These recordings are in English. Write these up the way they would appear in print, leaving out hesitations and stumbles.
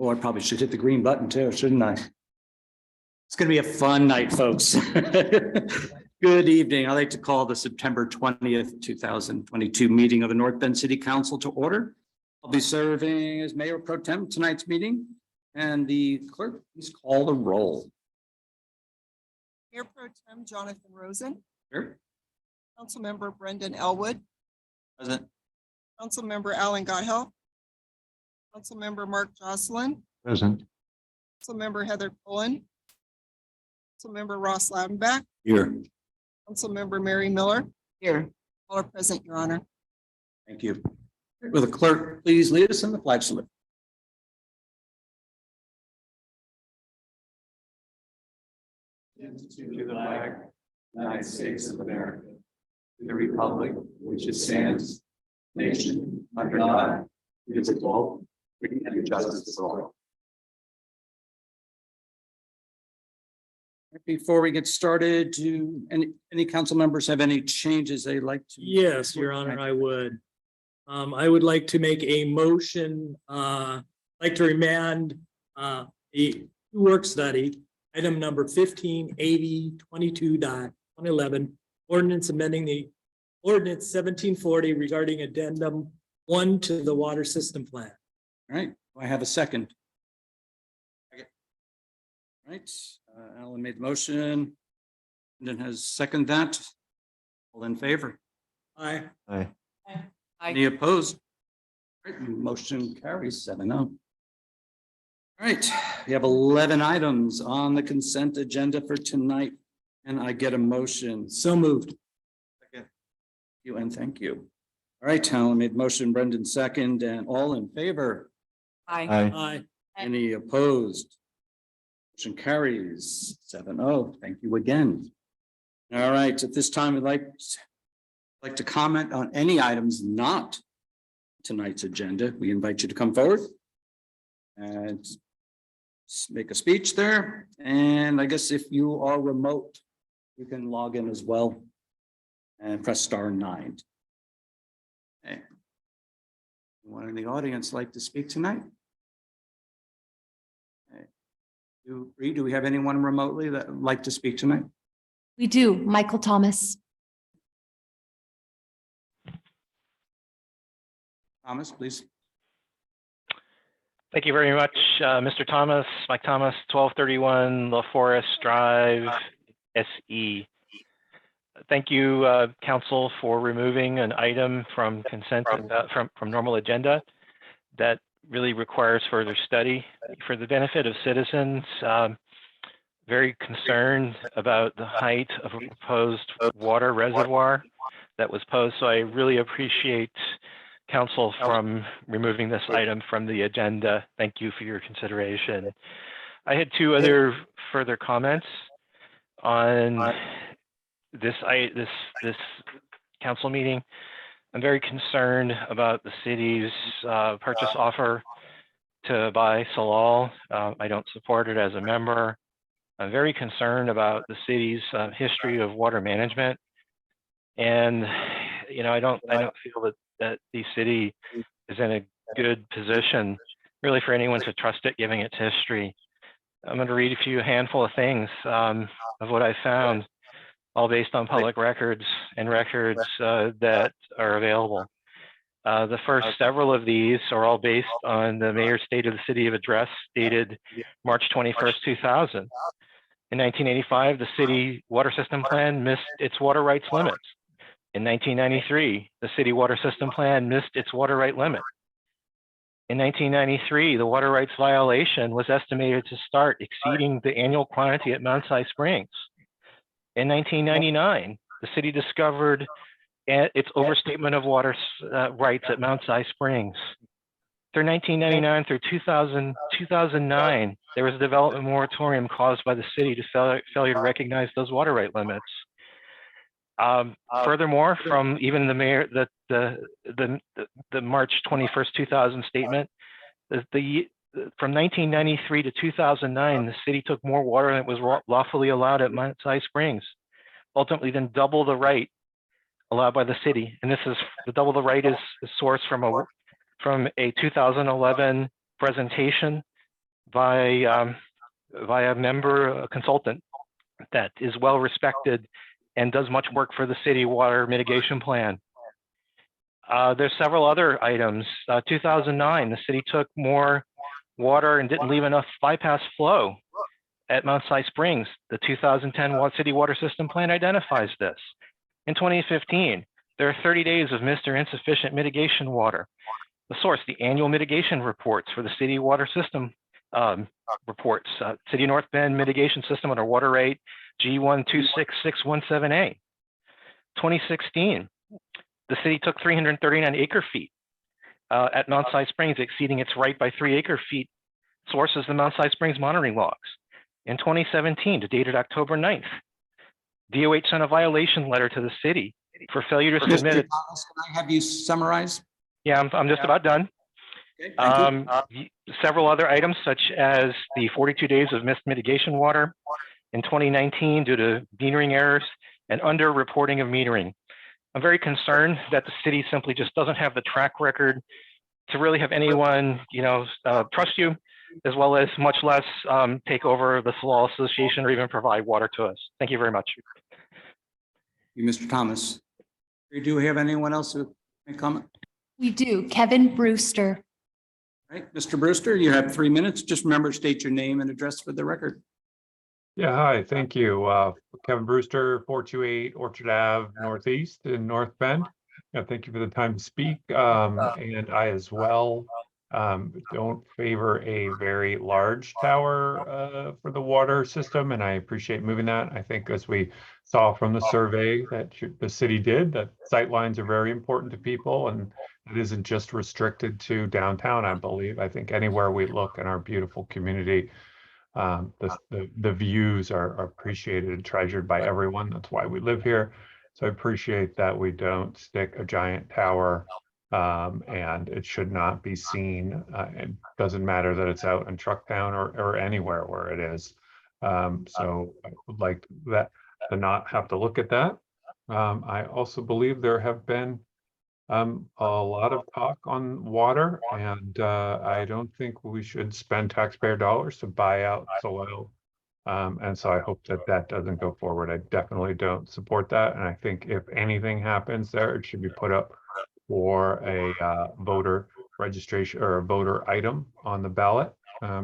Oh, I probably should hit the green button too, shouldn't I? It's going to be a fun night, folks. Good evening. I'd like to call the September 20th, 2022 meeting of the North Bend City Council to order. I'll be serving as Mayor Pro Tem tonight's meeting, and the clerk, please call the roll. Mayor Pro Tem Jonathan Rosen, Here. Councilmember Brendan Elwood, Present. Councilmember Alan Gotthell, Councilmember Mark Jocelyn, Present. Councilmember Heather Cullen, Councilmember Ross Laudenbach, Here. Councilmember Mary Miller. Here. All are present, Your Honor. Thank you. Will the clerk please lead us in the flag salute? To the flag, United States of America, to the republic which it stands, nation under God, indivisible, with liberty and justice for all. Before we get started, do any council members have any changes they'd like to? Yes, Your Honor, I would. I would like to make a motion, like to remand a work study, item number 158022.111, ordinance amending the ordinance 1740 regarding addendum 1 to the water system plan. All right, do I have a second? All right, Alan made the motion. And then has second that. All in favor? Aye. Aye. Any opposed? All right, motion carries 7-0. All right, we have 11 items on the consent agenda for tonight. And I get a motion. So moved. Second. You and thank you. All right, Alan made motion, Brendan second, and all in favor? Aye. Aye. Any opposed? Motion carries 7-0. Thank you again. All right, at this time, we'd like to comment on any items not tonight's agenda. We invite you to come forward and make a speech there. And I guess if you are remote, you can log in as well and press *9. Okay. Anyone in the audience like to speak tonight? Okay. Do we have anyone remotely that would like to speak tonight? We do. Michael Thomas. Thomas, please. Thank you very much, Mr. Thomas. Mike Thomas, 1231 La Forest Drive, SE. Thank you, Council, for removing an item from consent from normal agenda that really requires further study for the benefit of citizens. Very concerned about the height of a proposed water reservoir that was posed. So I really appreciate Council from removing this item from the agenda. Thank you for your consideration. I had two other further comments on this council meeting. I'm very concerned about the city's purchase offer to buy Salal. I don't support it as a member. I'm very concerned about the city's history of water management, and I don't feel that the city is in a good position really for anyone to trust it, given its history. I'm going to read a handful of things of what I found, all based on public records and records that are available. The first several of these are all based on the Mayor's State of the City of Address dated March 21st, 2000. In 1985, the city water system plan missed its water rights limits. In 1993, the city water system plan missed its water right limit. In 1993, the water rights violation was estimated to start exceeding the annual quantity at Mount Si Springs. In 1999, the city discovered its overstatement of water rights at Mount Si Springs. Through 1999 through 2009, there was a development moratorium caused by the city to failure to recognize those water right limits. Furthermore, from even the mayor, the March 21st, 2000 statement, from 1993 to 2009, the city took more water than it was lawfully allowed at Mount Si Springs, ultimately then double the right allowed by the city. And this is the double the right is sourced from a 2011 presentation by a member, a consultant that is well respected and does much work for the city water mitigation plan. There's several other items. 2009, the city took more water and didn't leave enough bypass flow at Mount Si Springs. The 2010 City Water System Plan identifies this. In 2015, there are 30 days of missed or insufficient mitigation water. The source, the annual mitigation reports for the city water system reports, City of North Bend mitigation system under water rate G1266617A. 2016, the city took 339 acre feet at Mount Si Springs, exceeding its right by 3 acre feet. Sources the Mount Si Springs monitoring logs. In 2017, dated October 9th, DOH sent a violation letter to the city for failure to submit it. Thomas, can I have you summarize? Yeah, I'm just about done. Okay, thank you. Several other items such as the 42 days of missed mitigation water in 2019 due to metering errors and under-reporting of metering. I'm very concerned that the city simply just doesn't have the track record to really have anyone, trust you, as well as much less take over the Salal Association or even provide water to us. Thank you very much. You, Mr. Thomas. Do we have anyone else who may comment? We do. Kevin Brewster. All right, Mr. Brewster, you have 3 minutes. Just remember to state your name and address for the record. Yeah, hi, thank you. Kevin Brewster, 428 Orchard Ave Northeast in North Bend. Thank you for the time to speak. And I as well don't favor a very large tower for the water system, and I appreciate moving that. I think as we saw from the survey that the city did, that sight lines are very important to people, and it isn't just restricted to downtown, I believe. I think anywhere we look in our beautiful community, the views are appreciated and treasured by everyone. That's why we live here. So I appreciate that we don't stick a giant tower, and it should not be seen. It doesn't matter that it's out in Trucktown or anywhere where it is. So I would like that to not have to look at that. I also believe there have been a lot of talk on water, and I don't think we should spend taxpayer dollars to buy out Salal. And so I hope that that doesn't go forward. I definitely don't support that. And I think if anything happens there, it should be put up for a voter registration or a voter item on the ballot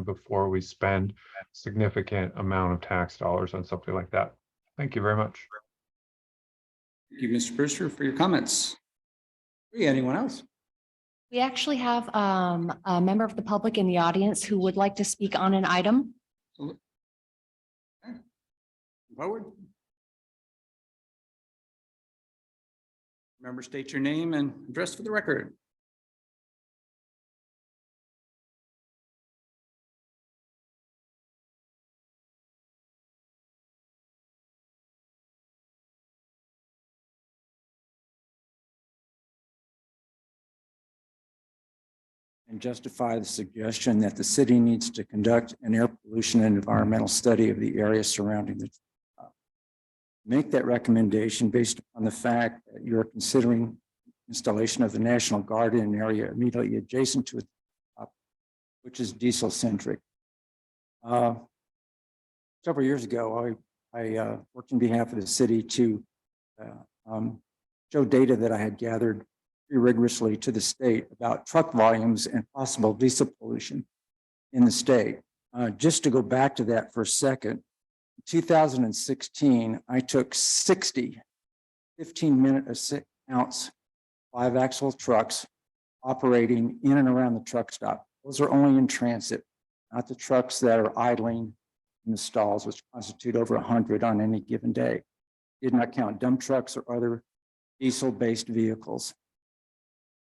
before we spend significant amount of tax dollars on something like that. Thank you very much. Thank you, Mr. Brewster, for your comments. Anyone else? We actually have a member of the public in the audience who would like to speak on an item. Forward. Remember, state your name and address for the record. And justify the suggestion that the city needs to conduct an air pollution and environmental study of the area surrounding the make that recommendation based on the fact that you're considering installation of the National Guard in an area immediately adjacent to it, which is diesel centric. Several years ago, I worked on behalf of the city to show data that I had gathered pretty rigorously to the state about truck volumes and possible diesel pollution in the state. Just to go back to that for a second, in 2016, I took 60 15-minute ounce 5-axle trucks operating in and around the truck stop. Those are only in transit, not the trucks that are idling in the stalls, which constitute over 100 on any given day. Did not count dump trucks or other diesel-based vehicles.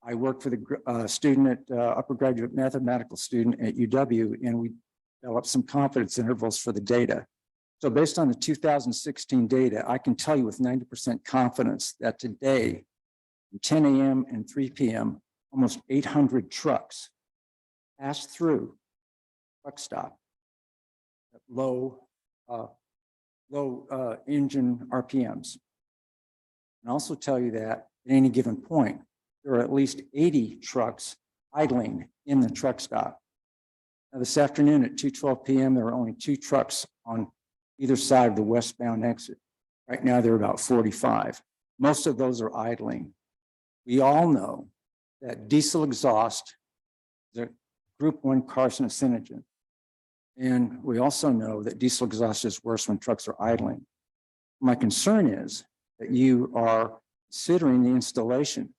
I worked for the student at upper graduate mathematical student at UW, and we developed some confidence intervals for the data. So based on the 2016 data, I can tell you with 90% confidence that today, from 10 a.m. and 3 p.m., almost 800 trucks pass through truck stop at low engine RPMs. And also tell you that at any given point, there are at least 80 trucks idling in the truck stop. Now, this afternoon at 2:12 p.m., there were only 2 trucks on either side of the westbound exit. Right now, there are about 45. Most of those are idling. We all know that diesel exhaust is a group 1 carcinogen. And we also know that diesel exhaust is worse when trucks are idling. My concern is that you are considering the installation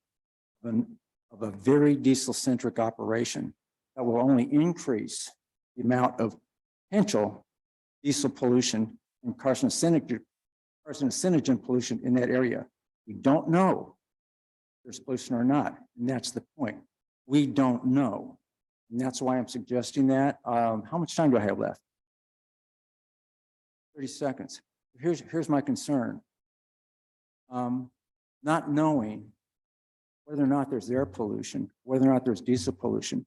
of a very diesel-centric operation that will only increase the amount of potential diesel pollution and carcinogen pollution in that area. We don't know if there's pollution or not, and that's the point. We don't know. And that's why I'm suggesting that. How much time do I have left? 30 seconds. Here's my concern. Not knowing whether or not there's air pollution, whether or not there's diesel pollution,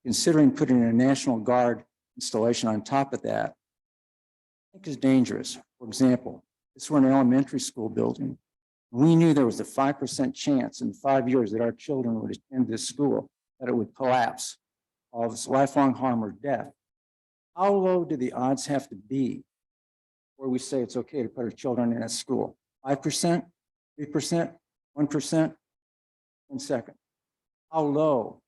considering putting a National Guard installation on top of that, I think is dangerous. For example, this were an elementary school building. We knew there was a 5% chance in 5 years that our children would attend this school, that it would collapse, of lifelong harm or death. How low do the odds have to be where we say it's okay to put our children in a school? 5%, 3%, 1%? 1 second. How low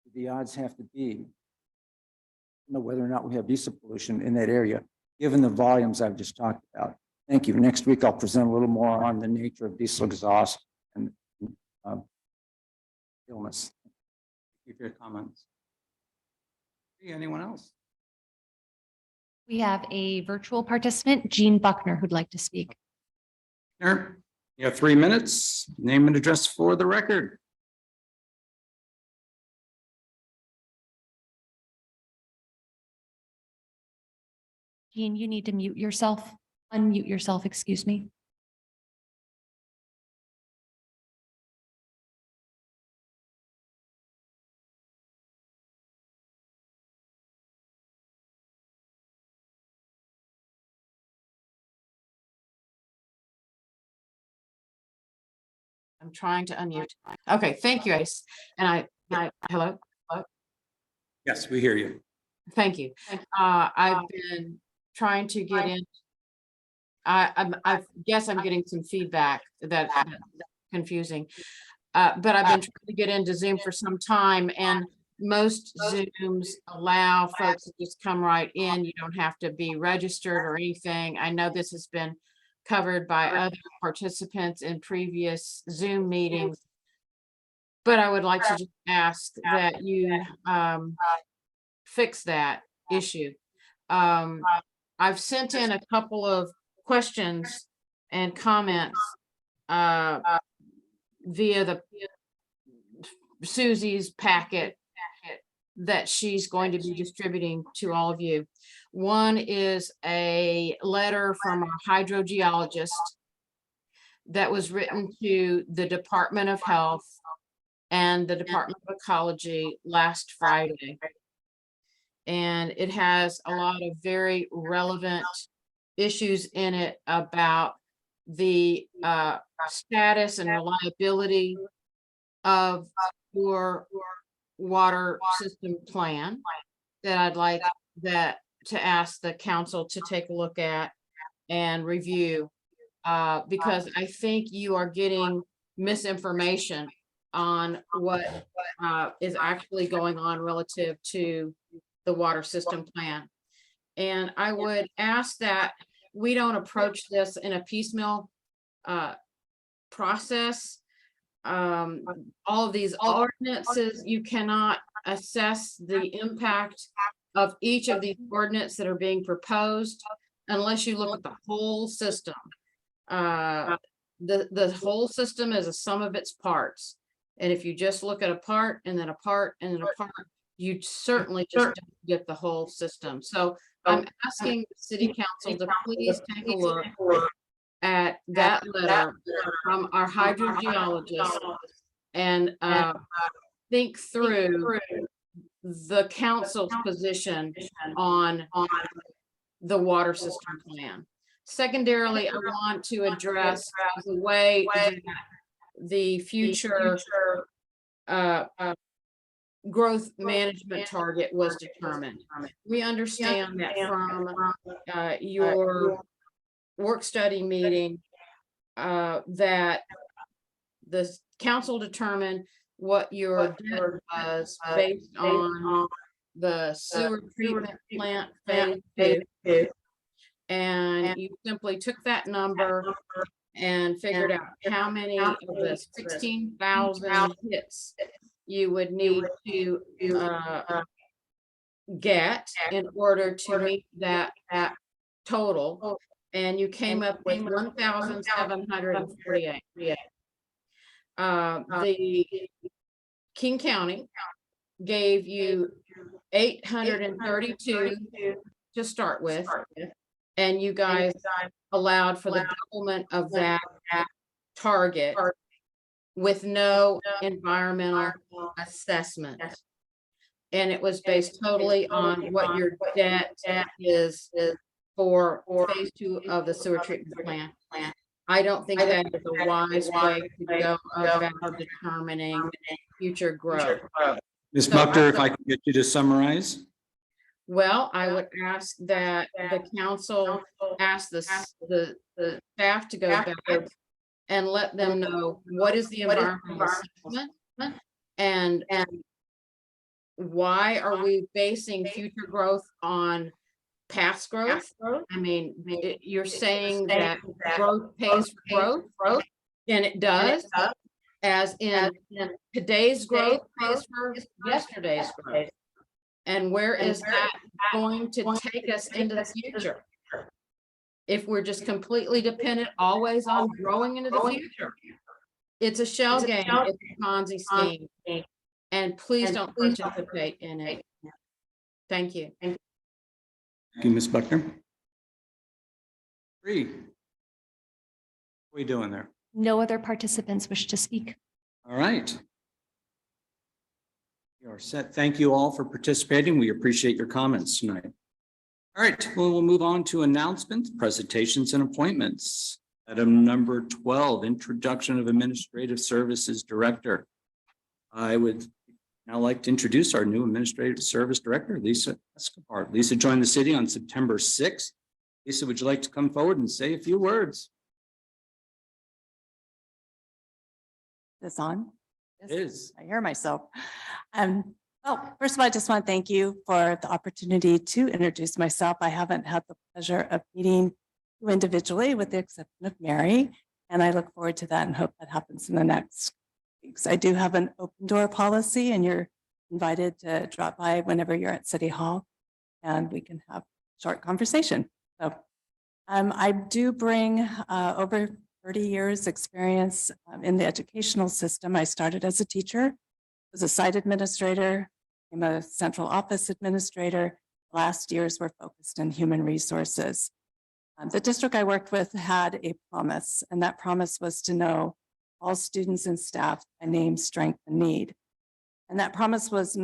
do the odds have to be to know whether or not we have diesel pollution in that area, given the volumes I've just talked about? Thank you. Next week, I'll present a little more on the nature of diesel exhaust and illness. Thank you for your comments. Anyone else? We have a virtual participant, Jean Buckner, who'd like to speak. Sure. You have 3 minutes. Name and address for the record. Jean, you need to mute yourself, unmute yourself, excuse me. I'm trying to unmute. Okay, thank you, Ace. And hello, Yes, we hear you. thank you. I've been trying to get in. I guess I'm getting some feedback that's confusing. But I've been trying to get into Zoom for some time, and most Zooms allow folks to just come right in. You don't have to be registered or anything. I know this has been covered by other participants in previous Zoom meetings. But I would like to just ask that you fix that issue. I've sent in a couple of questions and comments via the Susie's packet that she's going to be distributing to all of you. One is a letter from our hydrogeologist that was written to the Department of Health and the Department of Ecology last Friday. And it has a lot of very relevant issues in it about the status and reliability of your water system plan that I'd like to ask the council to take a look at and review, because I think you are getting misinformation on what is actually going on relative to the water system plan. And I would ask that we don't approach this in a piecemeal process. All of these ordinances, you cannot assess the impact of each of these ordinances that are being proposed unless you look at the whole system. The whole system is a sum of its parts. And if you just look at a part and then a part and then a part, you certainly just don't get the whole system. So I'm asking the city council to please take a look at that letter from our hydrogeologist and think through the council's position on the water system plan. Secondarily, I want to address the way that the future growth management target was determined. We understand that from your work study meeting, that the council determined what your debt was based on the sewer treatment plant phase 2. And you simply took that number and figured out how many of the 16,000 hits you would need to get in order to meet that total. And you came up with 1,748. The King County gave you 832 to start with, and you guys allowed for the doublement of that target with no environmental assessment. And it was based totally on what your debt is for phase 2 of the sewer treatment plant. I don't think that is a wise way to go about determining future growth. Ms. Buckner, if I could get you to summarize? Well, I would ask that the council ask the staff to go back and let them know what is the environmental assessment and why are we basing future growth on past growth? I mean, you're saying that growth pays for growth, and it does, as in today's growth pays for yesterday's growth. And where is that going to take us into the future? If we're just completely dependent always on growing into the future. It's a shell game, it's a Ponzi scheme. And please don't participate in it. Thank you. Thank you, Ms. Buckner. 3. What are we doing there? No other participants wish to speak. All right. You are set. Thank you all for participating. We appreciate your comments tonight. All right, well, we'll move on to announcements, presentations, and appointments. Item number 12, introduction of Administrative Services Director. I would now like to introduce our new Administrative Service Director, Lisa Escobar. Lisa joined the city on September 6th. Lisa, would you like to come forward and say a few words? This on? It is. I hear myself. Well, first of all, I just want to thank you for the opportunity to introduce myself. I haven't had the pleasure of meeting you individually with the exception of Mary, and I look forward to that and hope that happens in the next weeks. I do have an open door policy, and you're invited to drop by whenever you're at City Hall, and we can have a short conversation. So I do bring over 30 years experience in the educational system. I started as a teacher, was a site administrator, I'm a central office administrator. Last years were focused in human resources. The district I worked with had a promise, and that promise was to know all students and staff by name, strength, and need. And that promise was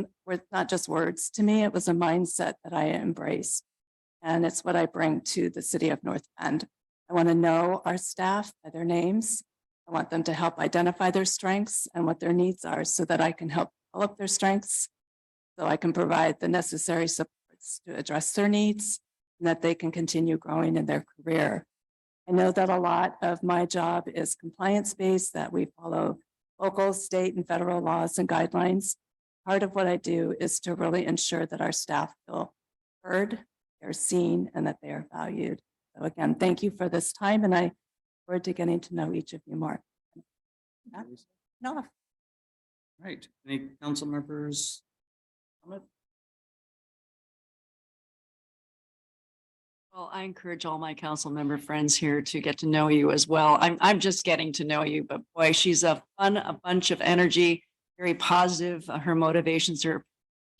not just words to me, it was a mindset that I embraced. And it's what I bring to the city of North Bend. I want to know our staff by their names. I want them to help identify their strengths and what their needs are so that I can help develop their strengths, so I can provide the necessary supports to address their needs and that they can continue growing in their career. I know that a lot of my job is compliance-based, that we follow local, state, and federal laws and guidelines. Part of what I do is to really ensure that our staff feel heard, they're seen, and that they are valued. So again, thank you for this time, and I look forward to getting to know each of you more. No. Right. Any council members? Comment? Well, I encourage all my council member friends here to get to know you as well. I'm just getting to know you, but boy, she's a bunch of energy, very positive. Her motivations are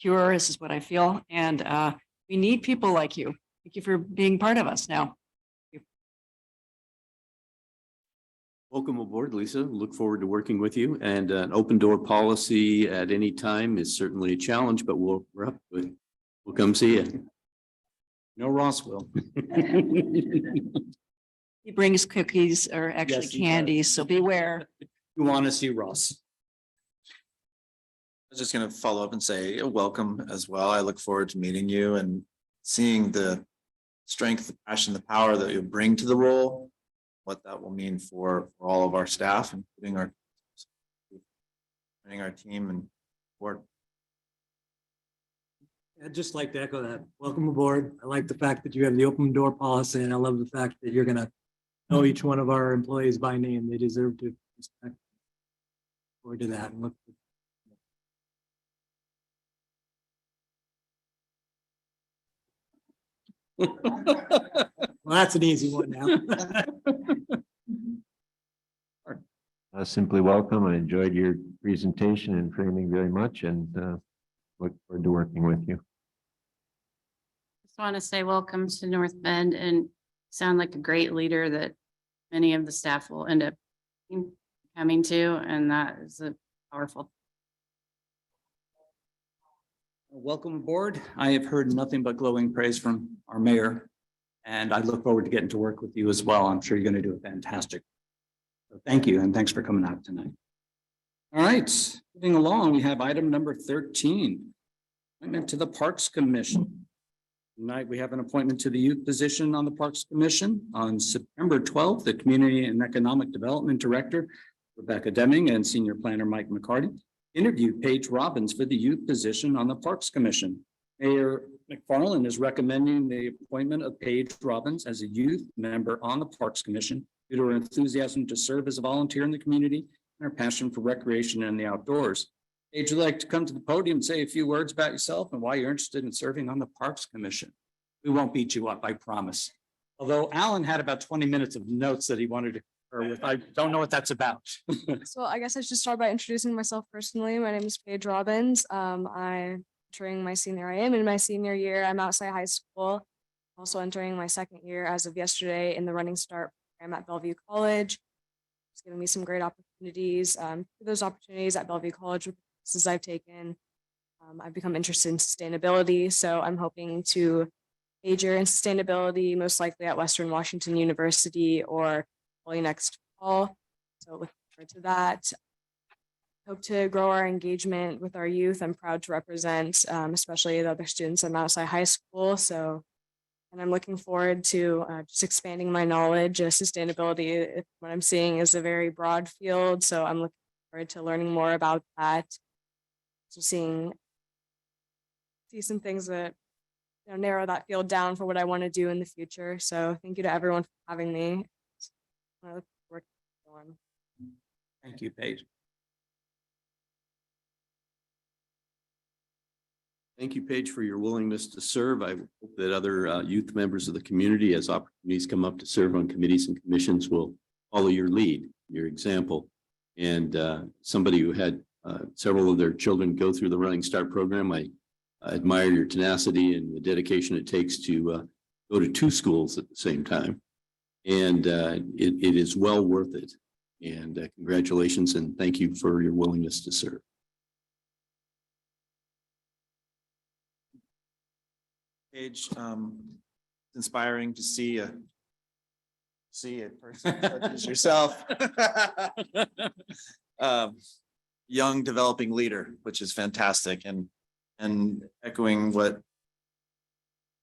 pure. This is what I feel. And we need people like you. Thank you for being part of us now. Welcome aboard, Lisa. Look forward to working with you. And an open door policy at any time is certainly a challenge, but we're up to it. We'll come see you. No, Ross will. He brings cookies or actually Yes, he does. candies, so beware. You want to see Ross? was just gonna follow up and say, welcome as well. I look forward to meeting you and seeing the strength, the passion, the power that you bring to the role, what that will mean for all of our staff, including our team and board. I'd just like to echo that. Welcome aboard. I like the fact that you have the open door policy, and I love the fact that you're gonna know each one of our employees by name. They deserve to respect. Forward to that and look. Well, that's an easy one now. Simply welcome. I enjoyed your presentation and framing very much and look forward to working with you. Just want to say welcome to North Bend and sound like a great leader that many of the staff will end up coming to, and that is a powerful. Welcome aboard. I have heard nothing but glowing praise from our mayor, and I look forward to getting to work with you as well. I'm sure you're going to do a fantastic. So thank you, and thanks for coming out tonight. All right, moving along, we have item number 13, appointment to the Parks Commission. Tonight, we have an appointment to the youth position on the Parks Commission. On September 12th, the Community and Economic Development Director, Rebecca Deming, and Senior Planner Mike McCarty interviewed Paige Robbins for the youth position on the Parks Commission. Mayor McFarland is recommending the appointment of Paige Robbins as a youth member on the Parks Commission due to her enthusiasm to serve as a volunteer in the community and her passion for recreation and the outdoors. Paige, would you like to come to the podium and say a few words about yourself and why you're interested in serving on the Parks Commission? We won't beat you up, I promise. Although Alan had about 20 minutes of notes that he wanted to, or with, I don't know what that's about. So I guess I should start by introducing myself personally. My name is Paige Robbins. I'm entering my senior. I am in my senior year. I'm outside high school. Also entering my second year as of yesterday in the Running Start program at Bellevue College. It's given me some great opportunities. Through those opportunities at Bellevue College, with the courses I've taken, I've become interested in sustainability. So I'm hoping to major in sustainability, most likely at Western Washington University or probably next fall. So looking forward to that. Hope to grow our engagement with our youth. I'm proud to represent, especially the other students in outside high school. So, and I'm looking forward to just expanding my knowledge. Sustainability, what I'm seeing, is a very broad field. So I'm looking forward to learning more about that. So see some things that narrow that field down for what I want to do in the future. So thank you to everyone for having me. I look forward to going. Thank you, Paige. Thank you, Paige, for your willingness to serve. I hope that other youth members of the community, as opportunities come up to serve on committees and commissions, will follow your lead, your example. And somebody who had several of their children go through the Running Start program, I admire your tenacity and the dedication it takes to go to 2 schools at the same time. And it is well worth it. And congratulations and thank you for your willingness to serve. Paige, inspiring to see a person such as yourself. Young developing leader, which is fantastic, and echoing what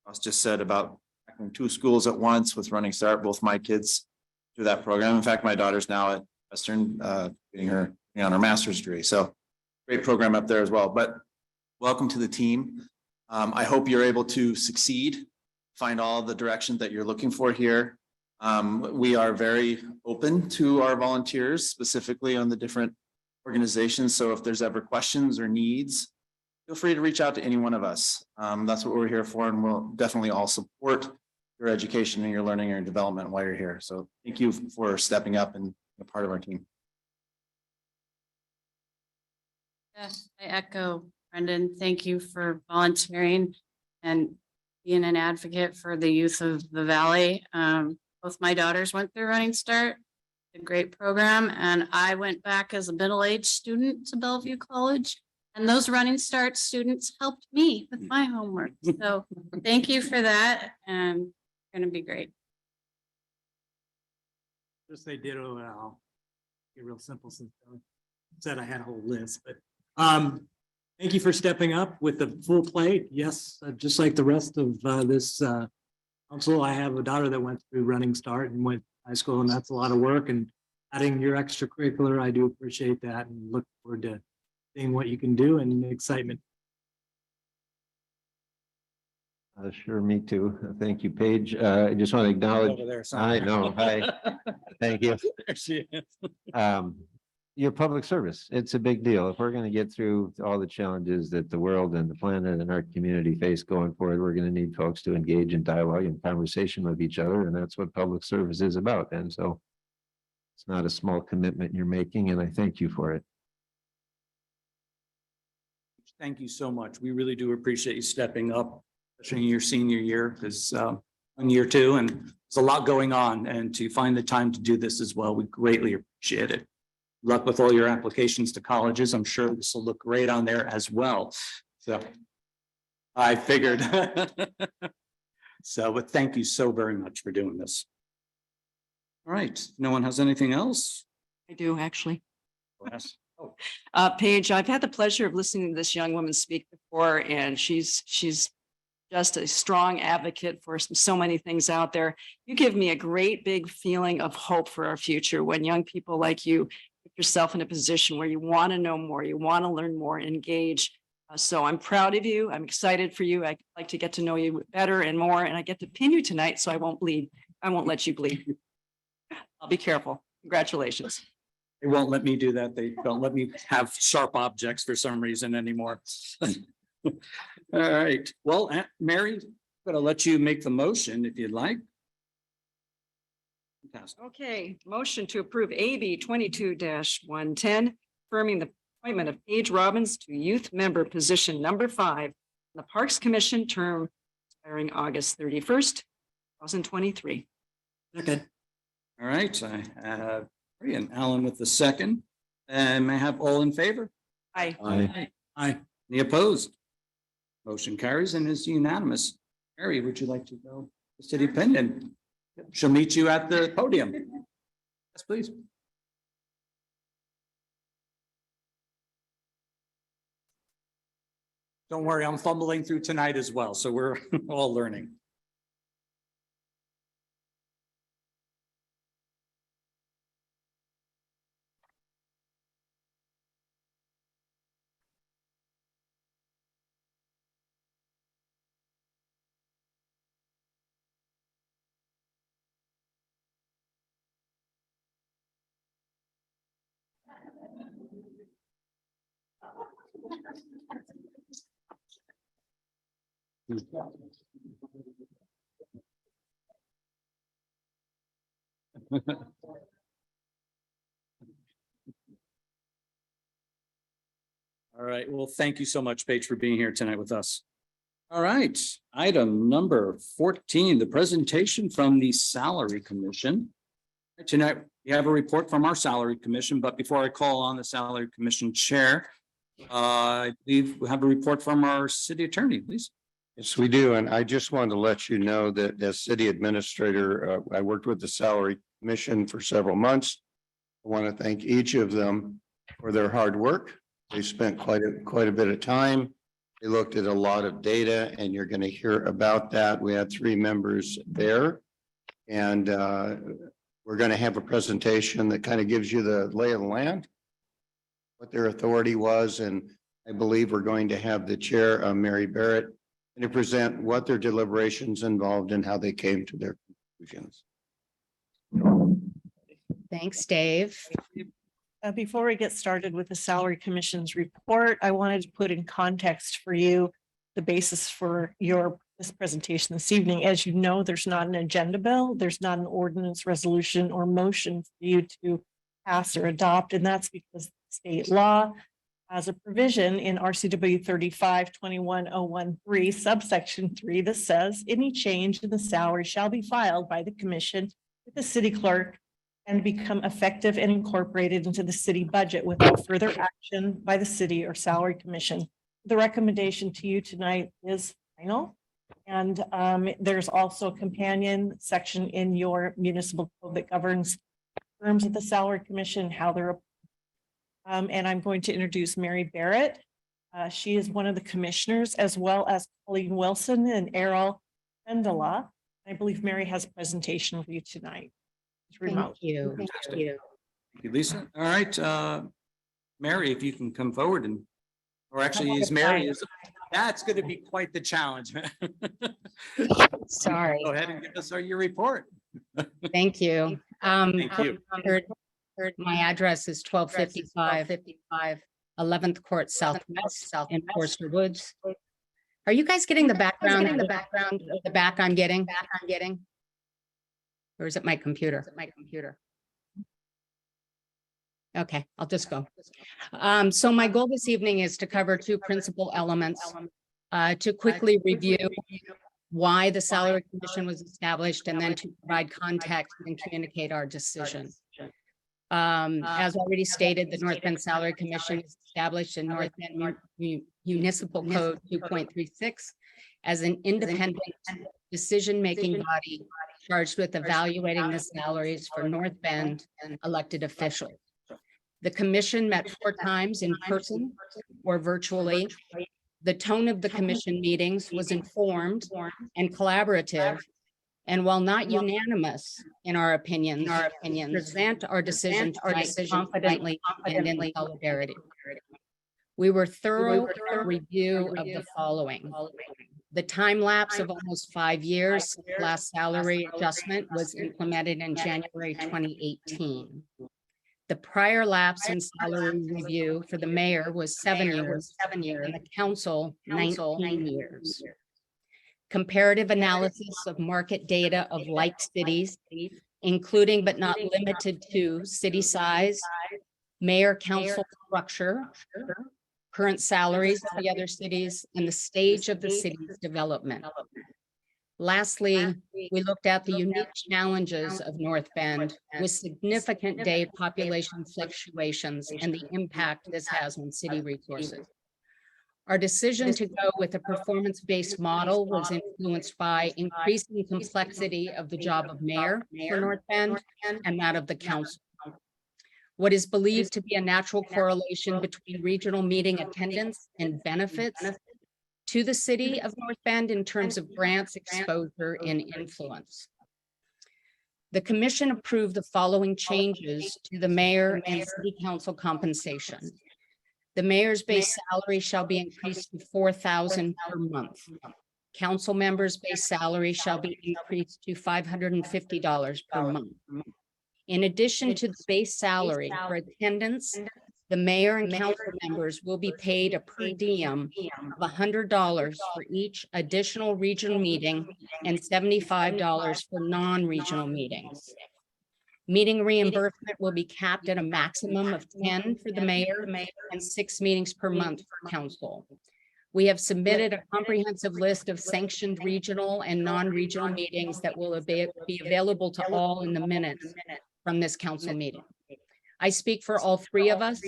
Ross just said about tackling 2 schools at once with Running Start, both my kids through that program. In fact, my daughter's now at Western, getting on her master's degree. So great program up there as well. But welcome to the team. I hope you're able to succeed, find all the direction that you're looking for here. We are very open to our volunteers, specifically on the different organizations. So if there's ever questions or needs, feel free to reach out to any one of us. That's what we're here for, and we'll definitely all support your education and your learning and development while you're here. So thank you for stepping up and being a part of our team. Yes, I echo Brendan. Thank you for volunteering and being an advocate for the youth of the Valley. Both my daughters went through Running Start, a great program, and I went back as a middle-aged student to Bellevue College. And those Running Start students helped me with my homework. So thank you for that, and it's going to be great. Just say ditto, and I'll be real simple since I said I had a whole list, but Thank you for stepping up with the full plate. Yes, just like the rest of this council, I have a daughter that went through Running Start and went to high school, and that's a lot of work. And adding your extracurricular, I do appreciate that and look forward to seeing what you can do and the excitement. Sure, me too. Thank you, Paige. I just want to acknowledge. Over there, I sorry. know. Hi. Thank you. There she is. Your public service, it's a big deal. If we're going to get through all the challenges that the world and the planet and our community face going forward, we're going to need folks to engage in dialogue and conversation with each other. And that's what public service is about. And so it's not a small commitment you're making, and I thank you for it. Thank you so much. We really do appreciate you stepping up, especially in your senior year, because on year two, and there's a lot going on, and to find the time to do this as well, we greatly appreciate it. Luck with all your applications to colleges. I'm sure this will look great on there as well. So I figured. So, but thank you so very much for doing this. All right, no one has anything else? I do, actually. Yes. Oh, Paige, I've had the pleasure of listening to this young woman speak before, and she's just a strong advocate for so many things out there. You give me a great big feeling of hope for our future when young people like you put yourself in a position where you want to know more, you want to learn more, engage. So I'm proud of you. I'm excited for you. I'd like to get to know you better and more, and I get to pin you tonight so I won't bleed. I won't let you bleed. I'll be careful. Congratulations. they won't let me do that. They don't let me have sharp objects for some reason anymore. All right, well, Mary, I'm gonna let you make the motion if you'd like. Fantastic. Okay, motion to approve AB 22-110, affirming the appointment of Paige Robbins to youth member position number 5 in the Parks Commission, term expiring August 31st, 2023. Second. All right, I have Mary and Alan with the second, and may I have all in favor? Aye. Aye. Aye. Any opposed? Motion carries and is unanimous. Mary, would you like to go to City Pendant? She'll meet you at the podium. Yes, please. Don't worry, I'm fumbling through tonight as well, so we're all learning. All right, well, thank you so much, Paige, for being here tonight with us. All right, item number 14, the presentation from the Salary Commission. Tonight, we have a report from our Salary Commission, but before I call on the Salary Commission Chair, I believe we have a report from our City Attorney, please. Yes, we do. And I just wanted to let you know that as city administrator, I worked with the Salary Commission for several months. I want to thank each of them for their hard work. They spent quite a bit of time. They looked at a lot of data, and you're going to hear about that. We had 3 members there. And we're going to have a presentation that kind of gives you the lay of the land, what their authority was. And I believe we're going to have the chair, Mary Barrett, to present what their deliberations involved and how they came to their conclusions. Thanks, Dave. Before we get started with the Salary Commission's report, I wanted to put in context for you the basis for this presentation this evening. As you know, there's not an agenda bill, there's not an ordinance, resolution, or motion for you to pass or adopt, and that's because state law has a provision in RCW 35-21-013 subsection 3 that says any change in the salary shall be filed by the commission with the city clerk and become effective and incorporated into the city budget without further action by the city or salary commission. The recommendation to you tonight is final. And there's also a companion section in your municipal code that governs terms of the salary commission, how they're and I'm going to introduce Mary Barrett. She is one of the commissioners, as well as Colleen Wilson and Errol Pendala. I believe Mary has a presentation for you tonight. It's remote. Thank you. Fantastic. Thank you, Lisa. All right, Mary, if you can come forward and, or actually is Mary, that's going to be quite the challenge. Sorry. Go ahead and give us your report. Thank you. Thank you. Heard my address is 1255 11th Court Southwest in Forster Woods. Are you guys getting the background, the back I'm getting? Or is it my computer? Okay, I'll just go. So my goal this evening is to cover two principal elements. To quickly review why the Salary Commission was established, and then to provide context and communicate our decision. As already stated, the North Bend Salary Commission is established in North Bend Municipal Code 2.36 as an independent decision-making body charged with evaluating the salaries for North Bend elected officials. The commission met 4 times in person or virtually. The tone of the commission meetings was informed and collaborative, and while not unanimous in our opinions, present our decision confidently and in solidarity. We were thorough review of the following. The time lapse of almost 5 years since the last salary adjustment was implemented in January 2018. The prior lapse in salary review for the mayor was 7 years, and the council 19 years. Comparative analysis of market data of like cities, including but not limited to city size, mayor council structure, current salaries of the other cities, and the stage of the city's development. Lastly, we looked at the unique challenges of North Bend with significant day population fluctuations and the impact this has on city resources. Our decision to go with a performance-based model was influenced by increasing complexity of the job of mayor for North Bend and that of the council. What is believed to be a natural correlation between regional meeting attendance and benefits to the city of North Bend in terms of grants, exposure, and influence. The commission approved the following changes to the mayor and city council compensation. The mayor's base salary shall be increased to $4,000 per month. Council members' base salary shall be increased to $550 per month. In addition to the base salary for attendance, the mayor and council members will be paid a per diem of $100 for each additional regional meeting and $75 for non-regional meetings. Meeting reimbursement will be capped at a maximum of 10 for the mayor and 6 meetings per month for council. We have submitted a comprehensive list of sanctioned regional and non-regional meetings that will be available to all in the minutes from this council meeting. I speak for all 3 of us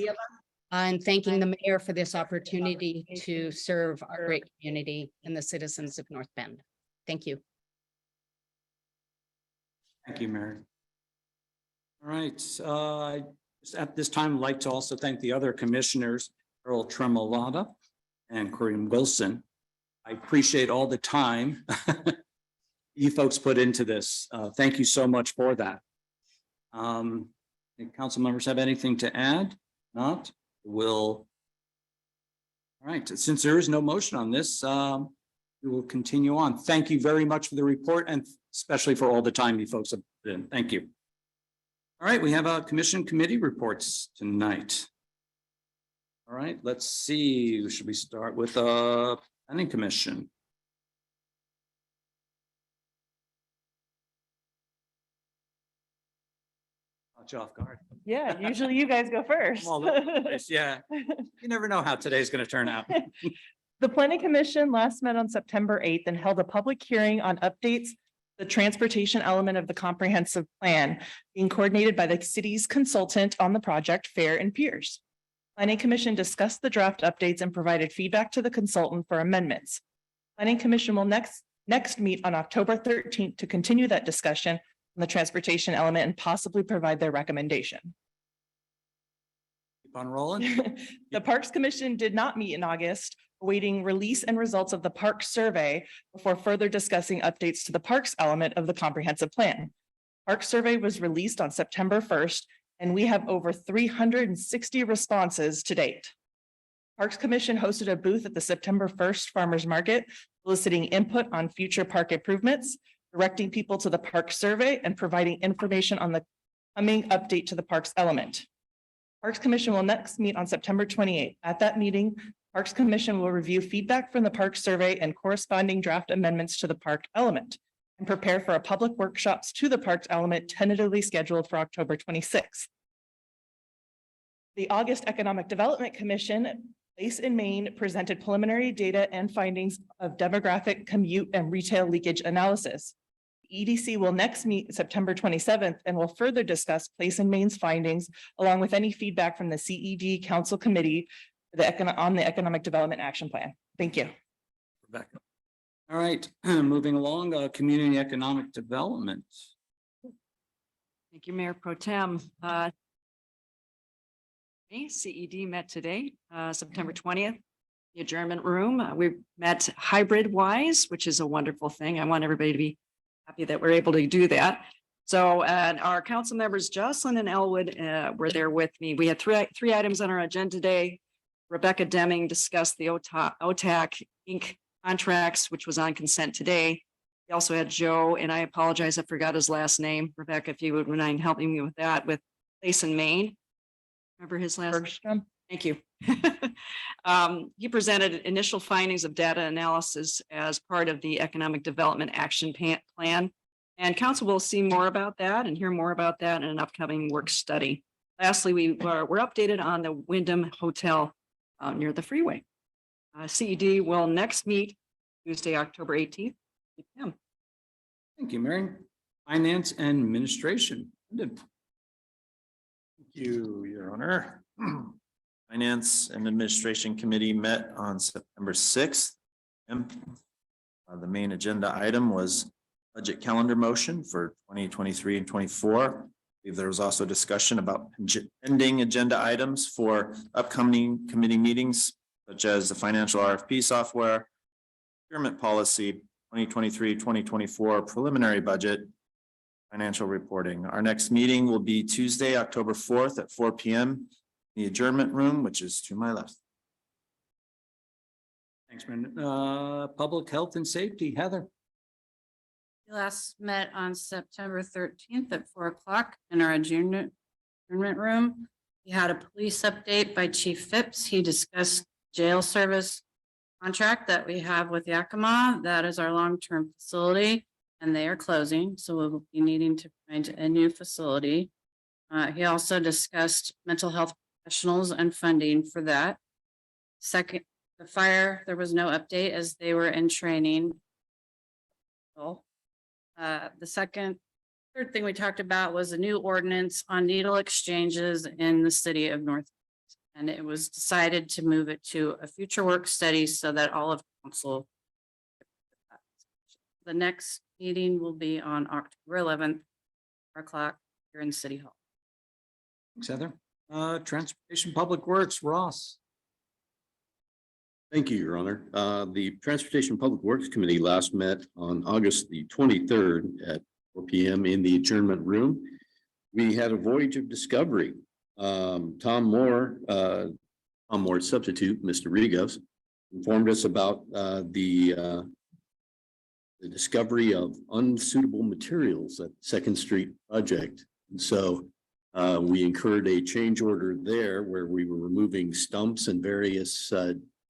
and thanking the mayor for this opportunity to serve our great community and the citizens of North Bend. Thank you. Thank you, Mary. All right, at this time, I'd like to also thank the other commissioners, Earl Tremolata and Corinne Wilson. I appreciate all the time you folks put into this. Thank you so much for that. Council members have anything to add? Not? Will. All right, since there is no motion on this, we will continue on. Thank you very much for the report and especially for all the time you folks have put in. Thank you. All right, we have a commission committee reports tonight. All right, let's see. Should we start with planning commission? Caught you off guard. Yeah, usually you guys go first. All over the place, yeah, you never know how today's going to turn out. The Planning Commission last met on September 8th and held a public hearing on updates, the transportation element of the comprehensive plan being coordinated by the city's consultant on the project, Fair and Pierce. Planning Commission discussed the draft updates and provided feedback to the consultant for amendments. Planning Commission will next meet on October 13th to continue that discussion on the transportation element and possibly provide their recommendation. On rolling. The Parks Commission did not meet in August, awaiting release and results of the park survey before further discussing updates to the parks element of the comprehensive plan. Park survey was released on September 1st, and we have over 360 responses to date. Parks Commission hosted a booth at the September 1st Farmers Market, soliciting input on future park improvements, directing people to the park survey, and providing information on the coming update to the parks element. Parks Commission will next meet on September 28th. At that meeting, Parks Commission will review feedback from the park survey and corresponding draft amendments to the park element and prepare for a public workshops to the parks element tentatively scheduled for October 26th. The August Economic Development Commission, Place in Maine, presented preliminary data and findings of demographic, commute, and retail leakage analysis. EDC will next meet September 27th and will further discuss Place in Maine's findings along with any feedback from the CED Council Committee on the Economic Development Action Plan. Thank you. Rebecca. All right, moving along, community economic development. Thank you, Mayor Pro Tem. CED met today, September 20th, the adjournment room. We met hybrid wise, which is a wonderful thing. I want everybody to be happy that we're able to do that. So, and our council members, Jocelyn and Elwood, were there with me. We had three items on our agenda today. Rebecca Deming discussed the OTAC Inc. contracts, which was on consent today. We also had Joe, and I apologize, I forgot his last name. Rebecca, if you would mind helping me with that, with Place in Maine. Remember his last name? Thank you. He presented initial findings of data analysis as part of the Economic Development Action Plan. And council will see more about that and hear more about that in an upcoming work study. Lastly, we're updated on the Wyndham Hotel near the freeway. CED will next meet Tuesday, October 18th. Thank you, Mary. Finance and Administration. Thank you, Your Honor. Finance and Administration Committee met on September 6th. The main agenda item was budget calendar motion for 2023 and 24. I believe there was also discussion about pending agenda items for upcoming committee meetings, such as the financial RFP software, procurement policy, 2023-2024 preliminary budget, financial reporting. Our next meeting will be Tuesday, October 4th at 4 p.m. in the adjournment room, which is to my left. Thanks, Brendan. Public Health and Safety, Heather. We last met on September 13th at 4 o'clock in our adjournment room. We had a police update by Chief Phipps. He discussed jail service contract that we have with Yakima. That is our long-term facility, and they are closing, so we'll be needing to find a new facility. He also discussed mental health professionals and funding for that. Second, the fire, there was no update as they were in training. Third thing we talked about was a new ordinance on needle exchanges in the city of North. And it was decided to move it to a future work study so that all of council. The next meeting will be on October 11th, 4 o'clock here in City Hall. Thanks, Heather. Transportation Public Works, Ross. Thank you, Your Honor. The Transportation Public Works Committee last met on August the 23rd at 4 p.m. in the adjournment room. We had a voyage of discovery. Tom Moore's substitute, Mr. Regos, informed us about the discovery of unsuitable materials at Second Street project. And so we incurred a change order there where we were removing stumps and various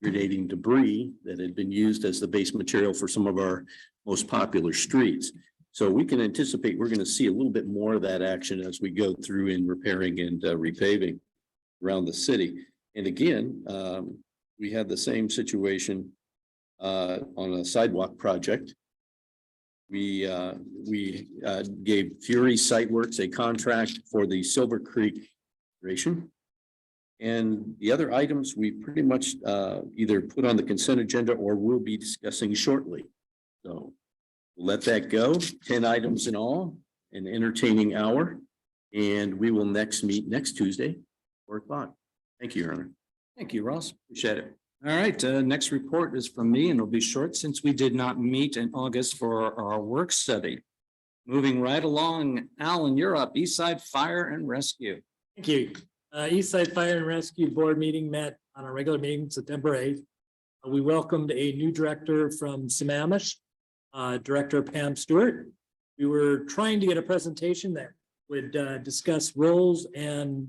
irritating debris that had been used as the base material for some of our most popular streets. So we can anticipate we're going to see a little bit more of that action as we go through in repairing and repaving around the city. And again, we had the same situation on a sidewalk project. We gave Fury Siteworks a contract for the Silver Creek operation. And the other items we pretty much either put on the consent agenda or will be discussing shortly. So we'll let that go. 10 items in all, an entertaining hour. And we will next meet next Tuesday, 4 o'clock. Thank you, Your Honor. Thank you, Ross. Appreciate it. All right, next report is from me and it'll be short since we did not meet in August for our work study. Moving right along, Alan, you're up. Eastside Fire and Rescue. Thank you. Eastside Fire and Rescue Board meeting met on a regular meeting September 8th. We welcomed a new director from Sammamish, Director Pam Stewart. We were trying to get a presentation that would discuss roles and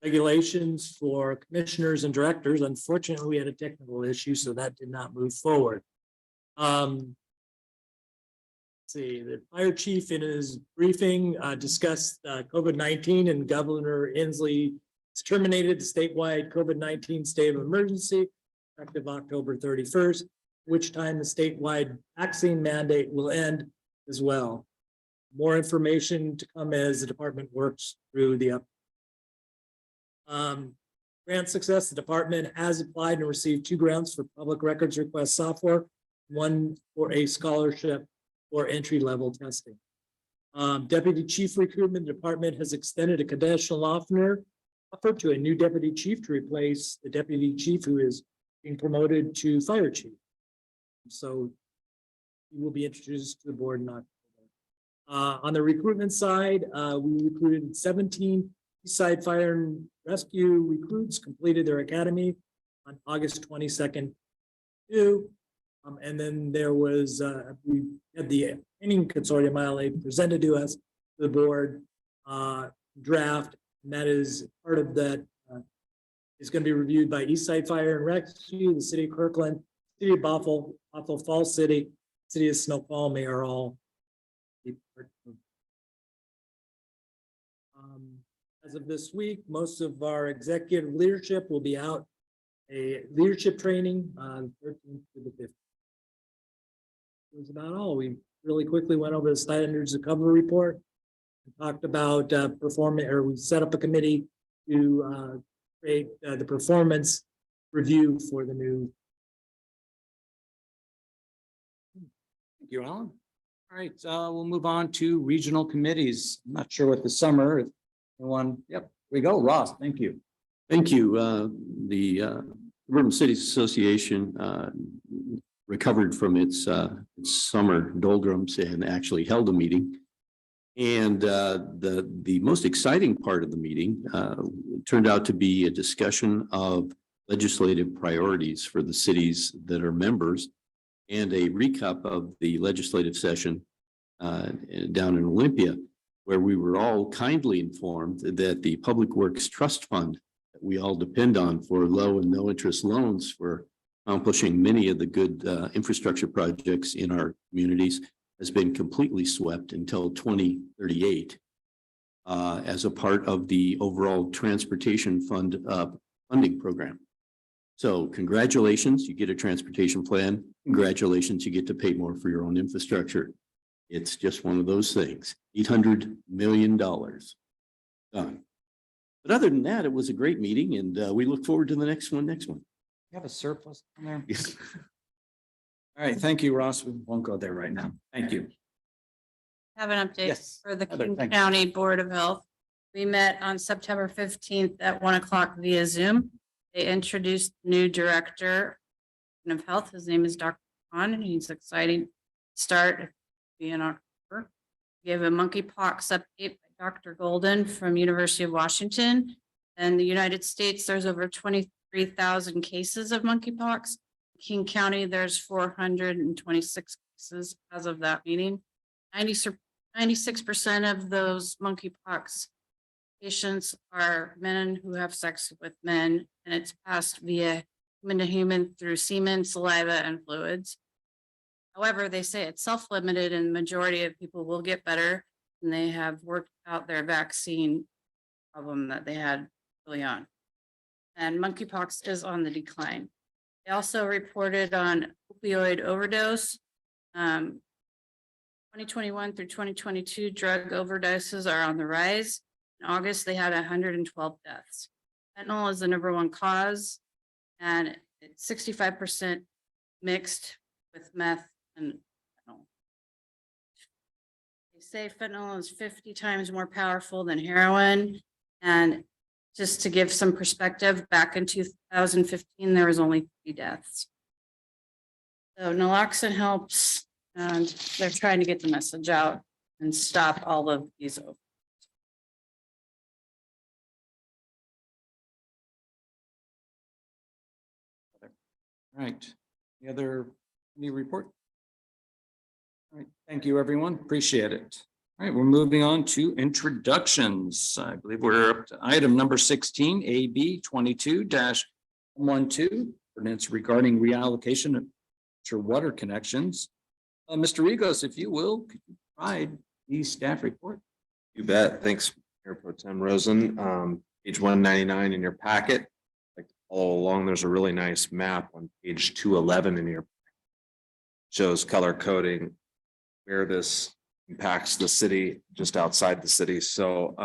regulations for commissioners and directors. Unfortunately, we had a technical issue, so that did not move forward. Let's see, the fire chief in his briefing discussed COVID-19, and Governor Inslee has terminated the statewide COVID-19 state of emergency effective October 31st, which time the statewide vaccine mandate will end as well. More information to come as the department works through the grant success. The department has applied and received 2 grants for public records request software, 1 for a scholarship for entry-level testing. Deputy chief recruitment department has extended a conditional offer to a new deputy chief to replace the deputy chief who is being promoted to fire chief. So he will be introduced to the board in October. On the recruitment side, we recruited 17 Eastside Fire and Rescue recruits, completed their academy on August 22nd. And then there was, we had the training consortium ILA presented to us, the board draft, and that is part of that is going to be reviewed by Eastside Fire and Rescue, the city of Kirkland, city of Bothell, Bothell Falls City, city of Snoqualmie are all. As of this week, most of our executive leadership will be out a leadership training on 13th to the 15th. That was about all. We really quickly went over the standards of cover report and talked about performing, or we set up a committee to create the performance review for the new. Thank you, Alan. All right, we'll move on to regional committees. I'm not sure what the summer, if anyone, yep, here we go, Ross, thank you. Thank you. The Suburban Cities Association recovered from its summer doldrums and actually held a meeting. And the most exciting part of the meeting turned out to be a discussion of legislative priorities for the cities that are members and a recap of the legislative session down in Olympia, where we were all kindly informed that the Public Works Trust Fund that we all depend on for low and no interest loans for accomplishing many of the good infrastructure projects in our communities has been completely swept until 2038 as a part of the overall transportation fund funding program. So congratulations, you get a transportation plan. Congratulations, you get to pay more for your own infrastructure. It's just one of those things. $800 million done. But other than that, it was a great meeting, and we look forward to the next one. You have a surplus on there? All right, thank you, Ross. We won't go there right now. Thank you. Have an update Yes, for the Heather, King thank you. County Board of Health. We met on September 15th at 1 o'clock via Zoom. They introduced the new director of health. His name is Dr. Khan, and he's exciting to start in October. We have a monkeypox update by Dr. Golden from University of Washington. In the United States, there's over 23,000 cases of monkeypox. King County, there's 426 cases as of that meeting. 96% of those monkeypox patients are men who have sex with men, and it's passed via human to human through semen, saliva, and fluids. However, they say it's self-limited and the majority of people will get better, and they have worked out their vaccine problem that they had early on. And monkeypox is on the decline. They also reported on opioid overdose. 2021 through 2022 drug overdoses are on the rise. In August, they had 112 deaths. Fentanyl is the #1 cause, and it's 65% mixed with meth and fentanyl. They say fentanyl is 50 times more powerful than heroin, and just to give some perspective, back in 2015, there was only 3 deaths. So naloxone helps, and they're trying to get the message out and stop all of these. All right. Any report? All right, thank you, everyone. Appreciate it. All right, we're moving on to introductions. I believe we're up to item number 16, AB 22-12, ordinance regarding reallocation of future water connections. Mr. Regos, if you will, could you provide the staff report? You bet. Thanks, Mayor Pro Tem Rosen. Page 199 in your packet. Like all along, there's a really nice map on page 211 in your shows color coding where this impacts the city, just outside the city. So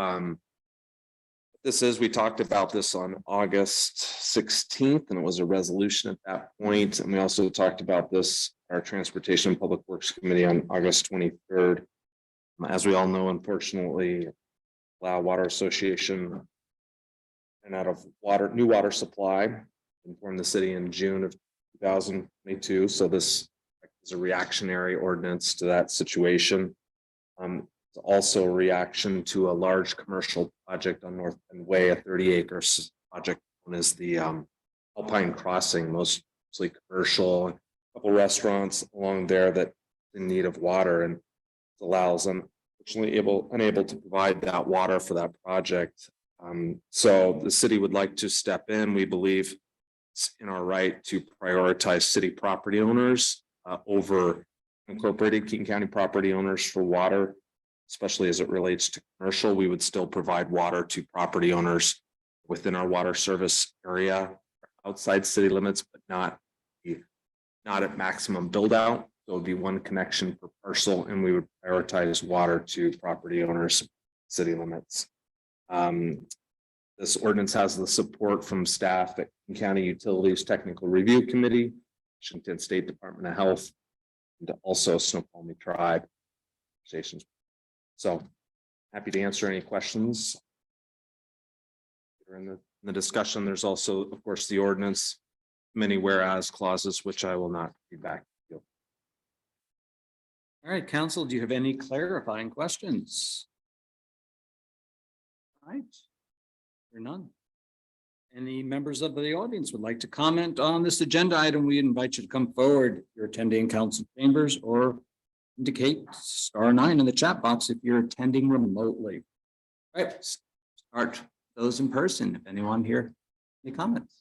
this is, we talked about this on August 16th, and it was a resolution at that point. And we also talked about this, our Transportation and Public Works Committee, on August 23rd. As we all know, unfortunately, Lao Water Association ran out of new water supply, informed the city in June of 2022. So this is a reactionary ordinance to that situation. It's also a reaction to a large commercial project on North Bend Way, a 30-acre project known as the Alpine Crossing, mostly commercial, a couple restaurants along there that in need of water, and allows them unfortunately unable to provide that water for that project. So the city would like to step in. We believe it's in our right to prioritize city property owners over incorporated Keene County property owners for water, especially as it relates to commercial. We would still provide water to property owners within our water service area outside city limits, but not at maximum build out. So it would be one connection per parcel, and we would prioritize water to property owners, city limits. This ordinance has the support from staff at Keene County Utilities Technical Review Committee, Washington State Department of Health, and also Snoqualmie Tribe stations. So happy to answer any questions. In the discussion, there's also, of course, the ordinance, many whereas clauses, which I will not read back. All right, council, do you have any clarifying questions? All right, there are none. Any members of the audience would like to comment on this agenda item? We invite you to come forward if you're attending council chambers, or indicate *9 in the chat box if you're attending remotely. All right, start those in person. If anyone here, any comments?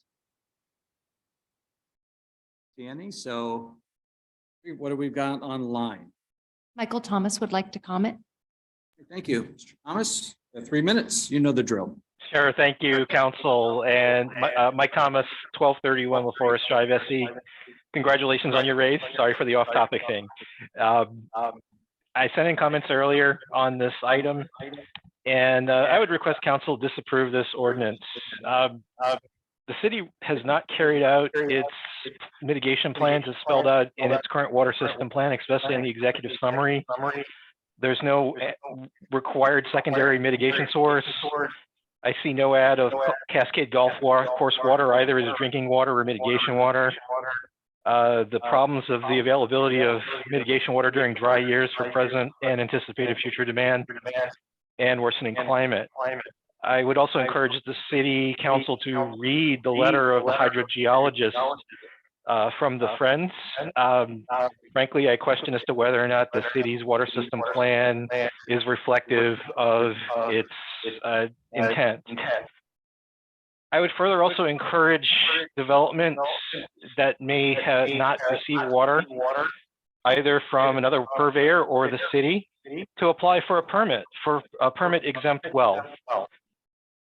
See any? So what do we got online? Michael Thomas would like to comment. Thank you, Mr. Thomas. You have 3 minutes. You know the drill. Sure, thank you, council, and Mike Thomas, 1231 LaForest Drive, SE. Congratulations on your raise. Sorry for the off-topic thing. I sent in comments earlier on this item, and I would request council disapprove this ordinance. The city has not carried out its mitigation plans as spelled out in its current water system plan, especially in the executive summary. There's no required secondary mitigation source. I see no ad of Cascade Golf Course water either as drinking water or mitigation water. The problems of the availability of mitigation water during dry years for present and anticipated future demand, and worsening climate. I would also encourage the city council to read the letter of the hydrogeologist from the Friends. Frankly, I question as to whether or not the city's water system plan is reflective of its intent. I would further also encourage developments that may have not received water, either from another purveyor or the city, to apply for a permit exempt well.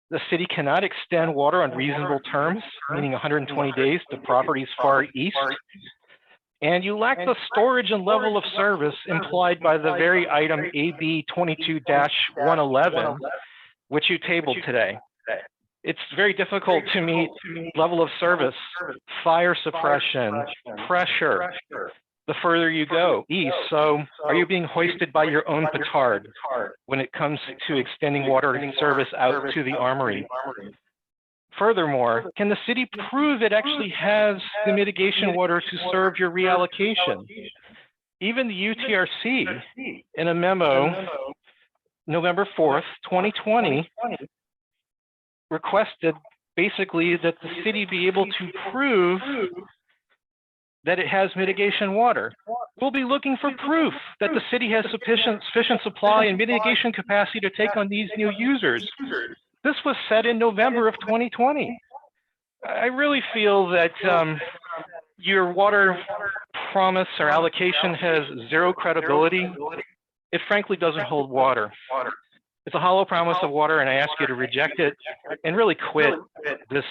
The city cannot extend water on reasonable terms, meaning 120 days, to properties far east. And you lack the storage and level of service implied by the very item AB 22-111, which you tabled today. It's very difficult to meet level of service, fire suppression, pressure. the further you go east. So are you being hoisted by your own petard when it comes to extending water service out to the armory? Furthermore, can the city prove it actually has the mitigation water to serve your reallocation? Even the UTRC, in a memo, November 4th, 2020, requested basically that the city be able to prove that it has mitigation water. We'll be looking for proof that the city has sufficient supply and mitigation capacity to take on these new users. This was said in November of 2020. I really feel that your water promise or allocation has zero credibility. It frankly doesn't hold water. It's a hollow promise of water, and I ask you to reject it and really quit this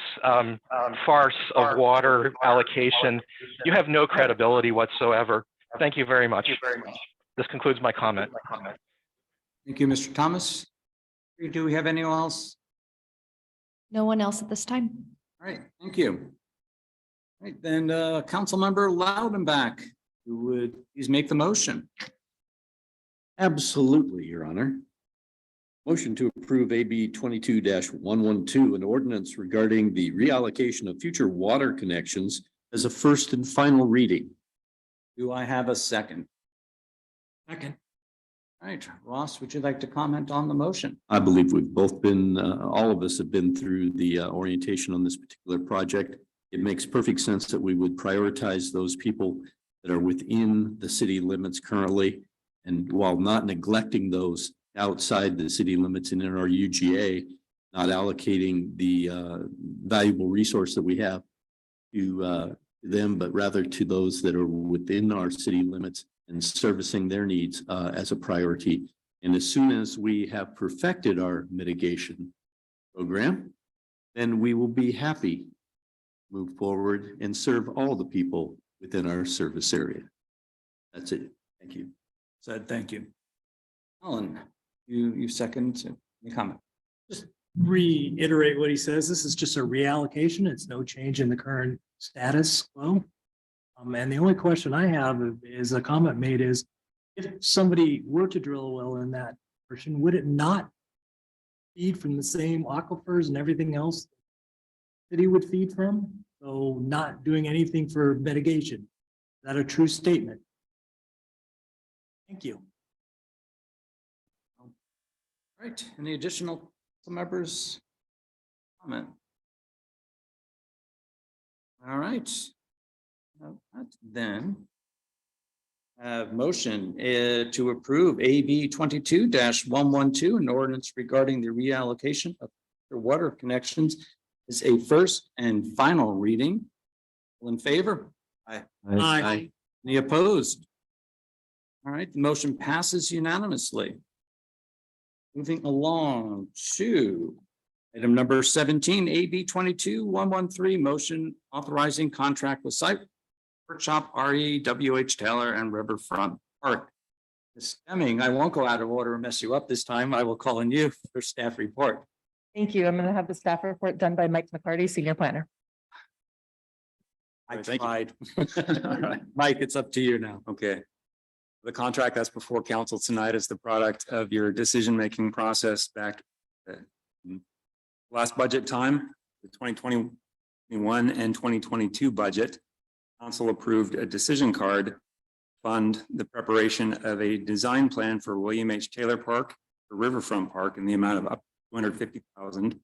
farce of water allocation. You have no credibility whatsoever. Thank you very much. This concludes my comment. Thank you, Mr. Thomas. Do we have anyone else? No one else at this time. All right, thank you. All right, then, Councilmember Loudenbach, who would please make the motion. Absolutely, Your Honor. Motion to approve AB 22-112, an ordinance regarding the reallocation of future water connections as a first and final reading. Do I have a second? Second. All right, Ross, would you like to comment on the motion? I believe we've both been, all of us have been through the orientation on this particular project. It makes perfect sense that we would prioritize those people that are within the city limits currently. And while not neglecting those outside the city limits and in our UGA, not allocating the valuable resource that we have to them, but rather to those that are within our city limits and servicing their needs as a priority. And as soon as we have perfected our mitigation program, then we will be happy to move forward and serve all the people within our service area. That's it. Thank you. Said, thank you. Alan, you second the comment. Just reiterate what he says. This is just a reallocation. It's no change in the current status quo. And the only question I have is a comment made is, if somebody were to drill a well in that portion, would it not feed from the same aquifers and everything else that he would feed from? So not doing anything for mitigation. Is that a true statement? Thank you. All right, any additional members? Comment? All right. Then motion to approve AB 22-112, an ordinance regarding the reallocation of the water connections is a first and final reading. All in favor? Aye. Aye. Any opposed? All right, the motion passes unanimously. Moving along to item number 17, AB 22-113, motion authorizing contract with Site Workshop REWH Taylor and Riverfront Park. Ms. Deming, I won't go out of order and mess you up this time. I will call on you for staff report. Thank you. I'm going to have the staff report done by Mike McCarty, Senior Planner. I tried. All right, Mike, it's up to you now. Okay. The contract that's before council tonight is the product of your decision-making process back last budget time, the 2021 and 2022 budget. Council approved a decision card fund the preparation of a design plan for William H. Taylor Park for Riverfront Park in the amount of up to $250,000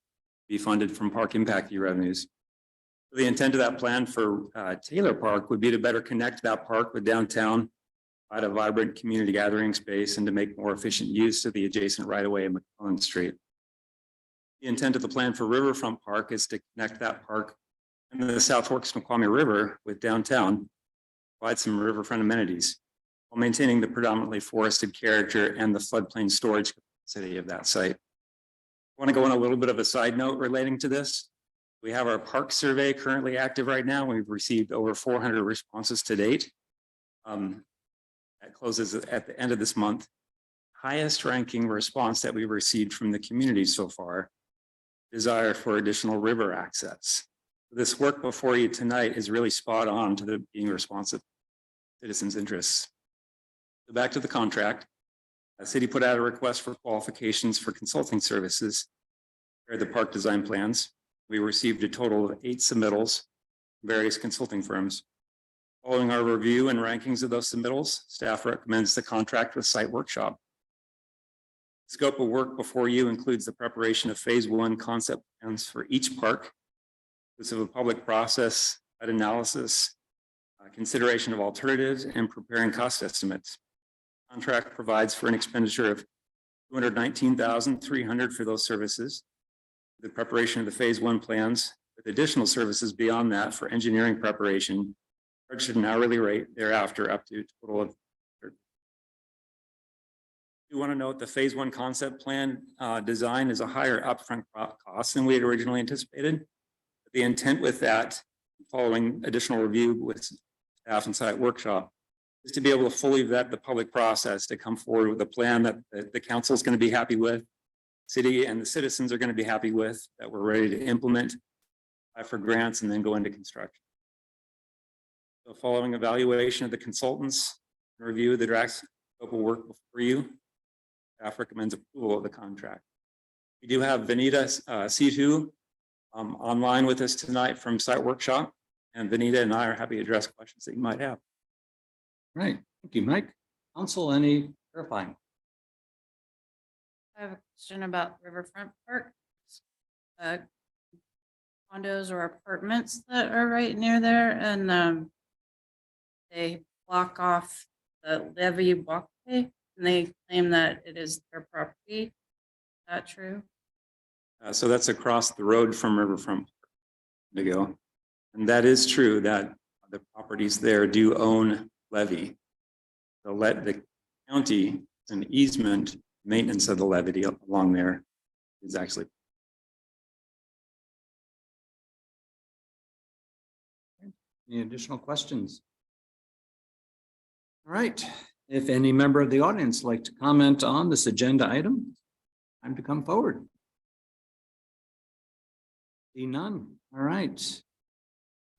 be funded from park impact fee revenues. The intent of that plan for Taylor Park would be to better connect that park with downtown, provide a vibrant community gathering space, and to make more efficient use of the adjacent right-of-way in McClellan Street. The intent of the plan for Riverfront Park is to connect that park and the South Fork Snoqualmie River with downtown, provide some riverfront amenities while maintaining the predominantly forested character and the floodplain storage capacity of that site. I want to go on a little bit of a side note relating to this. We have our park survey currently active right now. We've received over 400 responses to date. That closes at the end of this month. Highest ranking response that we've received from the community so far, desire for additional river access. This work before you tonight is really spot on to the being responsive. citizens' interests. So back to the contract. The city put out a request for qualifications for consulting services for the park design plans. We received a total of 8 submittals from various consulting firms. Following our review and rankings of those submittals, staff recommends the contract with Site Workshop. Scope of work before you includes the preparation of phase 1 concept plans for each park, inclusive of public process, site analysis, consideration of alternatives, and preparing cost estimates. Contract provides for an expenditure of $219,300 for those services. The preparation of the phase 1 plans with additional services beyond that for engineering preparation, charged at an hourly rate thereafter up to a total of. You want to note the phase 1 concept plan design is a higher upfront cost than we had originally anticipated. The intent with that, following additional review with staff and Site Workshop, is to be able to fully vet the public process to come forward with a plan that the council is going to be happy with, city and the citizens are going to be happy with, that we're ready to implement, apply for grants, and then go into construction. So following evaluation of the consultants, review of the draft scope of work before you, staff recommends approval of the contract. We do have Vanita C2 online with us tonight from Site Workshop, and Vanita and I are happy to address questions that you might have. Right, thank you, Mike. Council, any clarifying? I have a question about Riverfront Park. Condos or apartments that are right near there, and they block off the levee walkway, and they claim that it is their property. Is that true? So that's across the road from Riverfront to go. And that is true that the properties there do own levee. So let the county an easement maintenance of the levee along there is actually. Any additional questions? All right, if any member of the audience like to comment on this agenda item, time to come forward. See none. All right.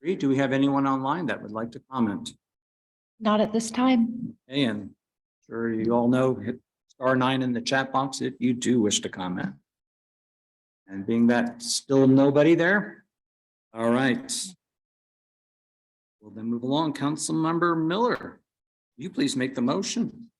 Do we have anyone online that would like to comment? Not at this time. And sure you all know, hit *9 in the chat box if you do wish to comment. And being that still nobody there. All right. We'll then move along. Councilmember Miller, will you please make the motion?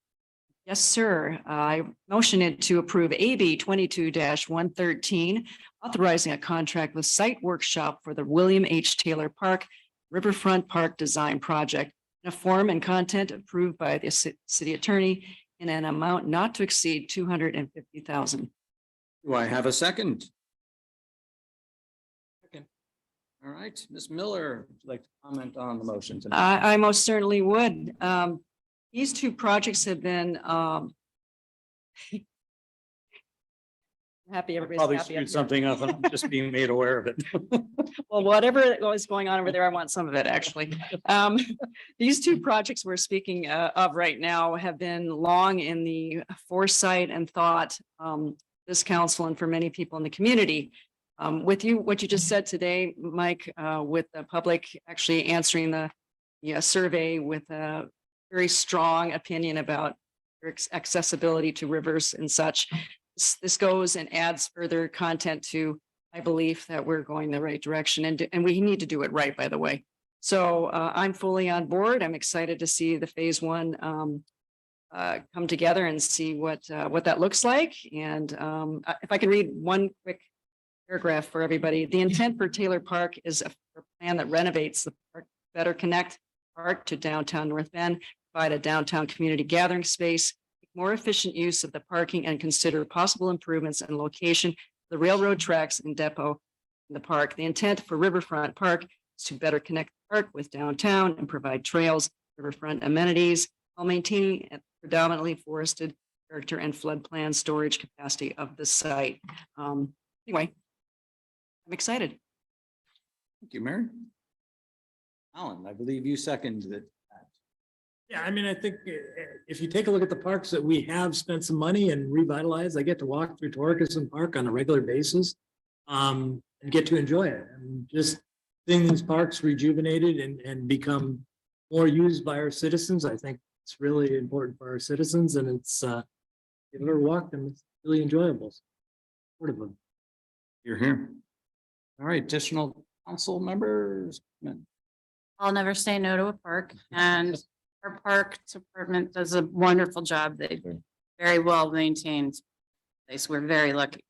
Yes, sir. I motion it to approve AB 22-113, authorizing a contract with Site Workshop for the William H. Taylor Park Riverfront Park Design Project in a form and content approved by the city attorney in an amount not to exceed $250,000. Do I have a second? Second. All right, Ms. Miller, would you like to comment on the motion tonight? I most certainly would. These 2 projects have been happy everybody's Probably happy. screwed something up and I'm just being made aware of it. Well, whatever was going on over there, I want some of it, actually. These 2 projects we're speaking of right now have been long in the foresight and thought, this council and for many people in the community. With what you just said today, Mike, with the public actually answering the survey with a very strong opinion about accessibility to rivers and such. This goes and adds further content to my belief that we're going the right direction, and we need to do it right, by the way. So I'm fully on board. I'm excited to see the phase 1 come together and see what that looks like. And if I can read one quick paragraph for everybody. The intent for Taylor Park is a plan that renovates the park, better connect park to downtown North Bend, provide a downtown community gathering space, more efficient use of the parking, and consider possible improvements in location, the railroad tracks and depot in the park. The intent for Riverfront Park is to better connect the park with downtown and provide trails, riverfront amenities, while maintaining a predominantly forested character and floodplain storage capacity of the site. Anyway, I'm excited. Thank you, Mary. Alan, I believe you seconded it. Yeah, I mean, I think if you take a look at the parks that we have spent some money and revitalized, I get to walk through Torkelson Park on a regular basis and get to enjoy it. And just seeing these parks rejuvenated and become more used by our citizens. I think it's really important for our citizens and it's, if you've ever walked them, it's really enjoyable. Supportive of them. You're here. All right, additional council members. I'll never say no to a park, and our park department does a wonderful job. They very well maintained place. We're very lucky.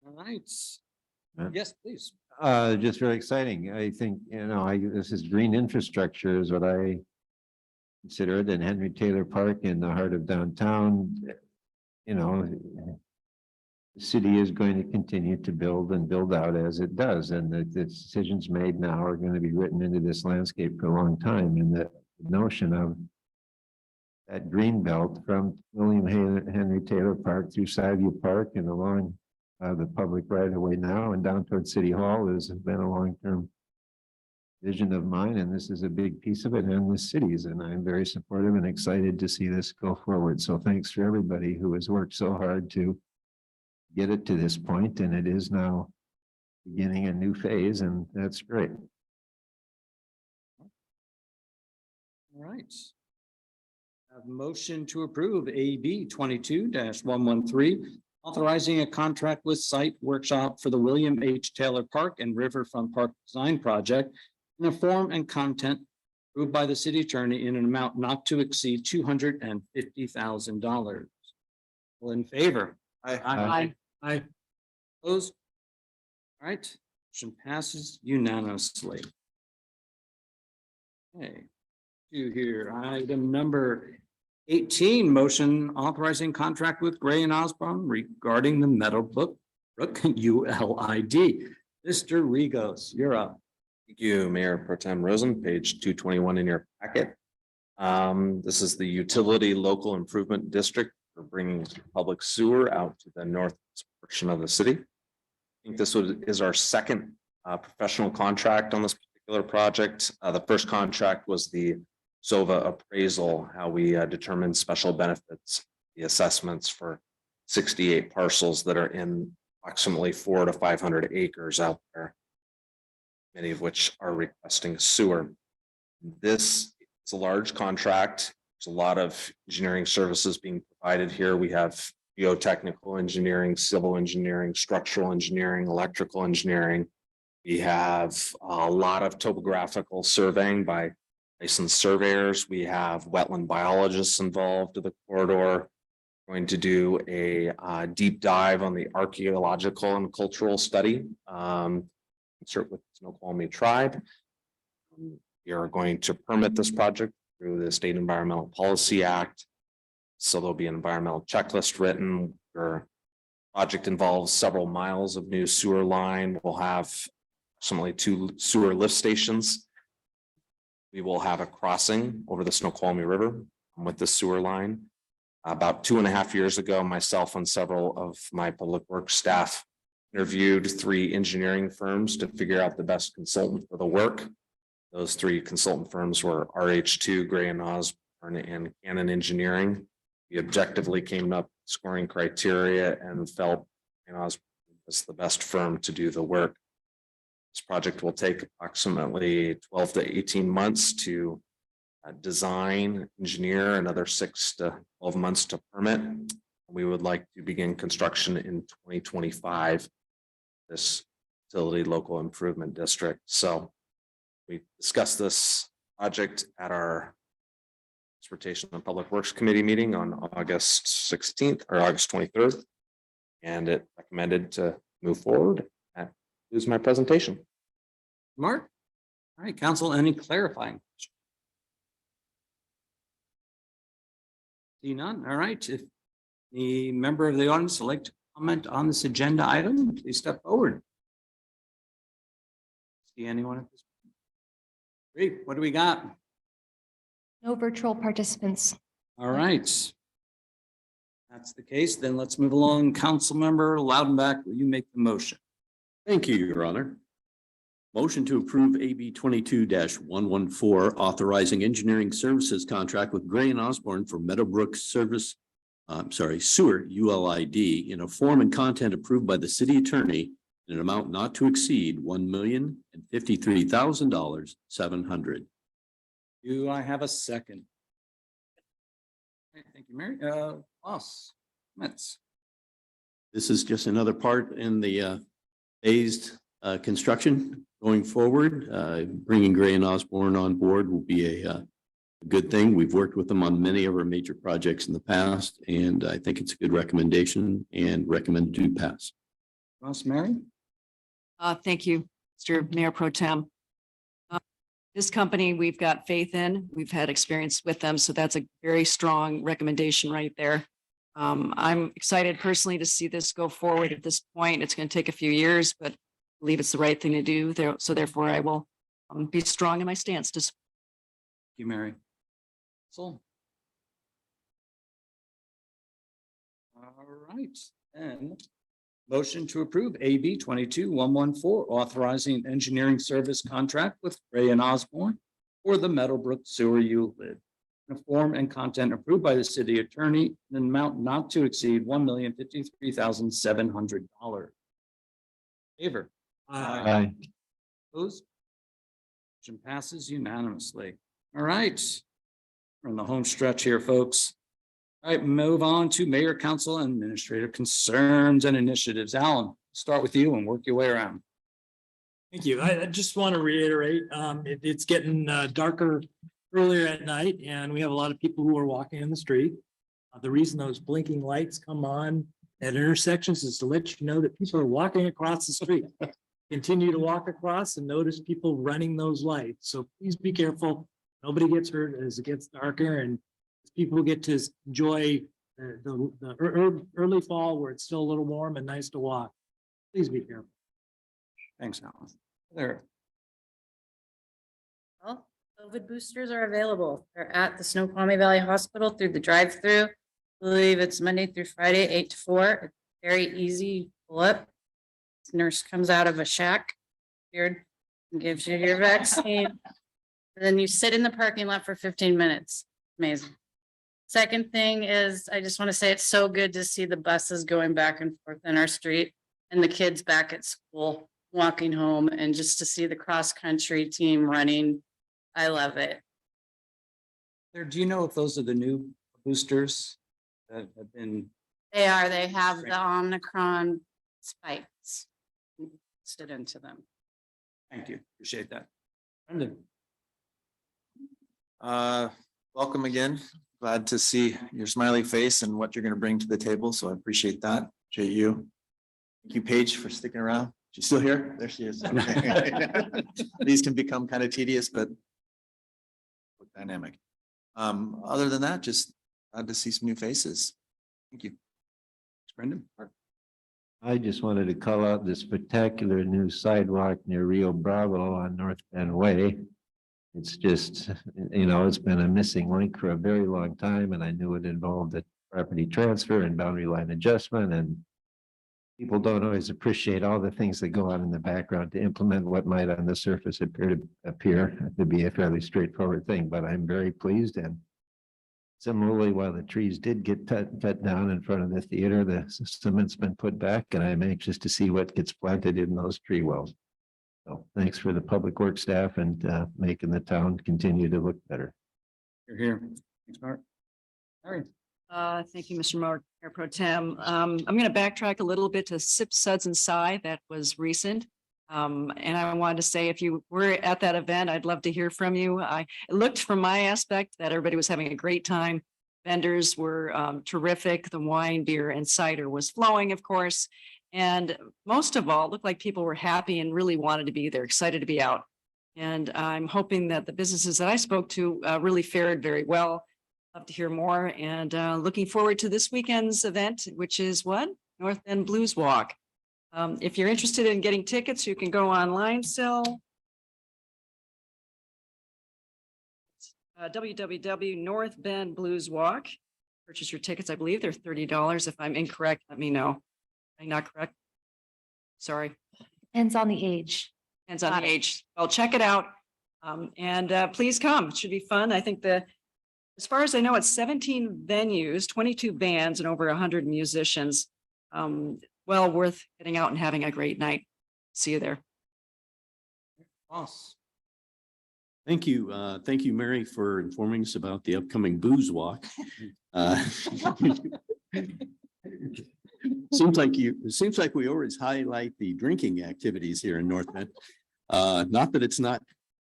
All right. Yeah. Yes, please. Just very exciting. I think, this is green infrastructure is what I consider it, and Henry Taylor Park in the heart of downtown. The city is going to continue to build and build out as it does, and the decisions made now are going to be written into this landscape for a long time. And the notion of that green belt from William Henry Taylor Park through Skyview Park and along the public right of way now and down towards City Hall has been a long-term vision of mine, and this is a big piece of it and the cities, and I'm very supportive and excited to see this go forward. So thanks for everybody who has worked so hard to get it to this point, and it is now beginning a new phase, and that's great. All right. Have a motion to approve AB 22-113, authorizing a contract with Site Workshop for the William H. Taylor Park and Riverfront Park Design Project in a form and content approved by the city attorney in an amount not to exceed $250,000. All in favor? Aye. Aye. Opposed? All right, motion passes unanimously. Okay, to here, item number 18, motion authorizing contract with Gray and Osborne regarding the Meadowbrook ULID. Mr. Regos, you're up. Thank you, Mayor Pro Tem Rosen, page 221 in your packet. This is the Utility Local Improvement District for bringing public sewer out to the northwest portion of the city. I think this is our second professional contract on this particular project. The first contract was the SOVA appraisal, how we determine special benefits, the assessments for 68 parcels that are in approximately 400 to 500 acres out there, many of which are requesting sewer. This is a large contract. There's a lot of engineering services being provided here. We have geotechnical engineering, civil engineering, structural engineering, electrical engineering. We have a lot of topographical surveying by licensed surveyors. We have wetland biologists involved in the corridor. We're going to do a deep dive on the archaeological and cultural study with the Snoqualmie tribe. We are going to permit this project through the State Environmental Policy Act. So there'll be an environmental checklist written. Our project involves several miles of new sewer line. We'll have approximately 2 sewer lift stations. We will have a crossing over the Snoqualmie River with the sewer line. About 2.5 years ago, myself and several of my public works staff interviewed 3 engineering firms to figure out the best consultant for the work. Those 3 consultant firms were RH2, Gray and Osborne, and Cannon Engineering. We objectively came up with scoring criteria and felt Osborne was the best firm to do the work. This project will take approximately 12 to 18 months to design, engineer, another 6 to 12 months to permit. We would like to begin construction in 2025, this utility local improvement district. So we discussed this project at our Transportation and Public Works Committee meeting on August 16th or August 23rd, and it recommended to move forward. That is my presentation. Mark? All right, council, any clarifying? See none. All right. If the member of the audience would like to comment on this agenda item, please step forward. See anyone at this point? Great. What do we got? No virtual participants. All right. That's the case. Then let's move along. Councilmember Loudenbach, will you make the motion? Thank you, Your Honor. Motion to approve AB 22-114, authorizing engineering services contract with Gray and Osborne for Meadowbrook sewer ULID in a form and content approved by the city attorney in in an amount not to exceed $1,053,700. Do I have a second? Okay, thank you, Mary. Ross, comments? This is just another part in the phased construction going forward. Bringing Gray and Osborne on board will be a good thing. We've worked with them on many of our major projects in the past, and I think it's a good recommendation and recommend to pass. Ross, Mary? Thank you, Mr. Mayor Pro Tem. This company we've got faith in, we've had experience with them, so that's a very strong recommendation right there. I'm excited personally to see this go forward at this point. It's going to take a few years, but I believe it's the right thing to do there. So therefore I will be strong in my stance to support. Thank you, Mary. So. All right, and motion to approve AB 22-114, authorizing engineering service contract with Gray and Osborne for the Meadowbrook Sewer ULID. In a form and content approved by the city attorney, in an amount not to exceed $1,053,700. Favor? Aye. Opposed? Motion passes unanimously. All right. We're in the home stretch here, folks. All right, move on to mayor, council, and administrative concerns and initiatives. Alan, start with you and work your way around. Thank you. I just want to reiterate, it's getting darker earlier at night, and we have a lot of people who are walking in the street. The reason those blinking lights come on at intersections is to let you know that people are walking across the street. Continue to walk across and notice people running those lights. So please be careful. Nobody gets hurt as it gets darker, and people get to enjoy the early fall where it's still a little warm and nice to walk. Please be careful. Thanks, Alan. There. Well, COVID boosters are available. They're at the Snoqualmie Valley Hospital through the drive-through. I believe it's Monday through Friday, 8 to 4. It's very easy. Pull up. This nurse comes out of a shack, beard, and gives you your vaccine. And then you sit in the parking lot for 15 minutes. Amazing. Second thing is, I just want to say it's so good to see the buses going back and forth in our street and the kids back at school, walking home, and just to see the cross-country team running. I love it. Do you know if those are the new boosters that have been? They are, they have the Omicron spikes stood into them. Thank you. Appreciate that. Brendan. Welcome again. Glad to see your smiley face and what you're going to bring to the table. So I appreciate that. Appreciate you. Thank you, Paige, for sticking around. She's still here? There she is. These can become kind of tedious, but dynamic. Other than that, just glad to see some new faces. Thank you. Thanks, Brendan. I just wanted to call out this spectacular new sidewalk near Rio Bravo on North Bend Way. It's just, it's been a missing link for a very long time, and I knew it involved a property transfer and boundary line adjustment, and people don't always appreciate all the things that go on in the background to implement what might on the surface appear to be a fairly straightforward thing, but I'm very pleased. And similarly, while the trees did get cut down in front of the theater, the cement's been put back, and I'm anxious to see what gets planted in those tree wells. So thanks for the public works staff and making the town continue to look better. You're here. Thanks, Mark. All right. Thank you, Mr. Mayor Pro Tem. I'm going to backtrack a little bit to SIP Suds and Sigh. That was recent. And I wanted to say, if you were at that event, I'd love to hear from you. It looked from my aspect that everybody was having a great time. Vendors were terrific. The wine, beer, and cider was flowing, of course. And most of all, it looked like people were happy and really wanted to be there, excited to be out. And I'm hoping that the businesses that I spoke to really fared very well. Love to hear more, and looking forward to this weekend's event, which is what? North Bend Blues Walk. If you're interested in getting tickets, you can go online still. www.North Bend Blues Walk. Purchase your tickets. I believe they're $30. If I'm incorrect, let me know. Am I not correct? Sorry. Depends on the age. Depends on the age. Well, check it out. And please come. It should be fun. I think as far as I know, it's 17 venues, 22 bands, and over 100 musicians. Well worth getting out and having a great night. See you there. Ross. Thank you. Thank you, Mary, for informing us about the upcoming booze walk. Uh, it seems like we always highlight the drinking activities here in North Bend. Not that it's not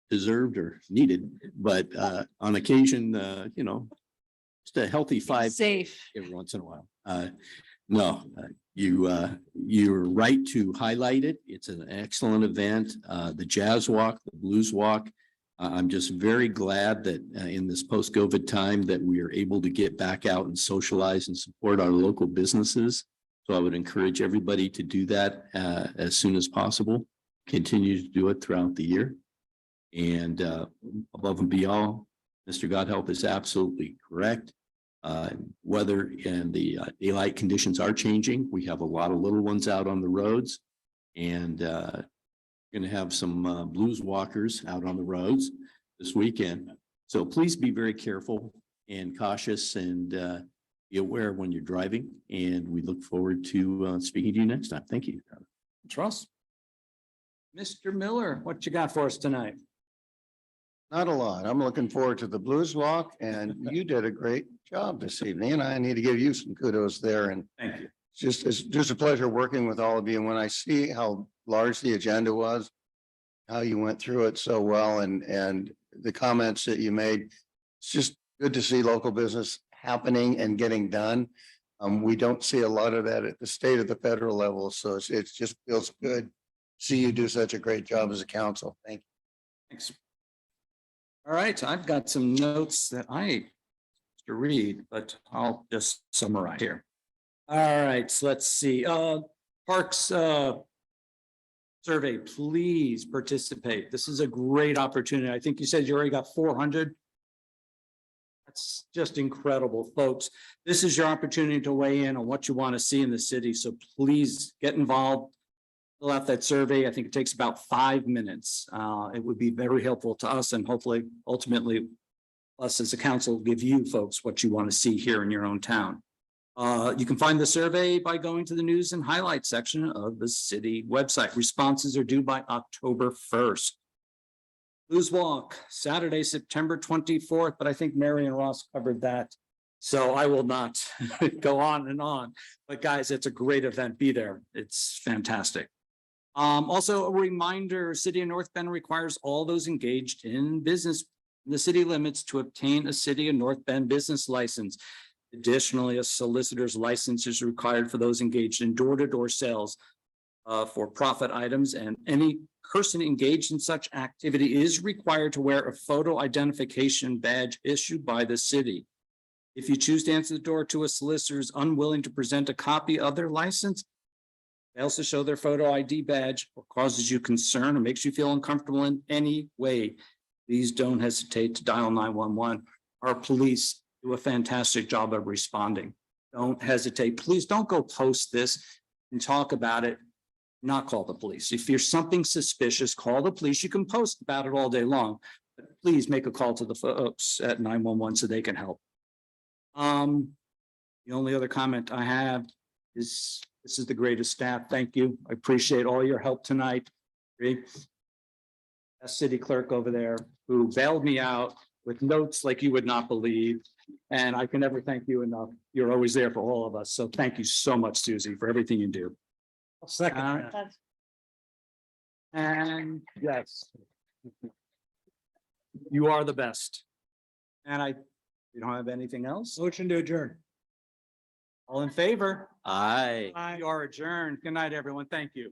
deserved or needed, but on occasion, just a healthy five Safe. every once in a while. No, you're right to highlight it. It's an excellent event. The Jazz Walk, the Blues Walk. I'm just very glad that in this post-COVID time that we are able to get back out and socialize and support our local businesses. So I would encourage everybody to do that as soon as possible. Continue to do it throughout the year. And above and beyond, Mr. Godhelp is absolutely correct. Weather and the daylight conditions are changing. We have a lot of little ones out on the roads, and going to have some blues walkers out on the roads this weekend. So please be very careful and cautious, and be aware when you're driving. And we look forward to speaking to you next time. Thank you. Trust. Mr. Miller, what you got for us tonight? Not a lot. I'm looking forward to the Blues Walk, and you did a great job this evening, and I need to give you some kudos there. And Thank you. it's just a pleasure working with all of you. And when I see how large the agenda was, how you went through it so well, and the comments that you made, it's just good to see local business happening and getting done. We don't see a lot of that at the state or the federal level, so it just feels good to see you do such a great job as a council. Thank you. Thanks. All right, I've got some notes that I to read, but I'll just summarize here. All right, so let's see. Parks survey, please participate. This is a great opportunity. I think you said you already got 400. That's just incredible, folks. This is your opportunity to weigh in on what you want to see in the city. So please get involved. Fill out that survey. I think it takes about 5 minutes. It would be very helpful to us, and hopefully, ultimately, us as a council give you folks what you want to see here in your own town. You can find the survey by going to the news and highlights section of the city website. Responses are due by October 1st. Blues Walk, Saturday, September 24th, but I think Mary and Ross covered that. So I will not go on and on. But guys, it's a great event. Be there. It's fantastic. Also, a reminder, City of North Bend requires all those engaged in business in the city limits to obtain a City of North Bend business license. Additionally, a solicitor's license is required for those engaged in door-to-door sales for profit items, and any person engaged in such activity is required to wear a photo identification badge issued by the city. If you choose to answer the door to a solicitor who's unwilling to present a copy of their license, they also show their photo ID badge, or causes you concern or makes you feel uncomfortable in any way, please don't hesitate to dial 911. Our police do a fantastic job of responding. Don't hesitate. Please don't go post this and talk about it, not call the police. If you're something suspicious, call the police. You can post about it all day long, but please make a call to the folks at 911 so they can help. The only other comment I have is this is the greatest staff. Thank you. I appreciate all your help tonight. A city clerk over there who bailed me out with notes like you would not believe. And I can never thank you enough. You're always there for all of us. So thank you so much, Susie, for everything you do. I'll second that. And yes, you are the best. And you don't have anything else? Motion to adjourn. All in favor? Aye. You are adjourned. Good night, everyone. Thank you.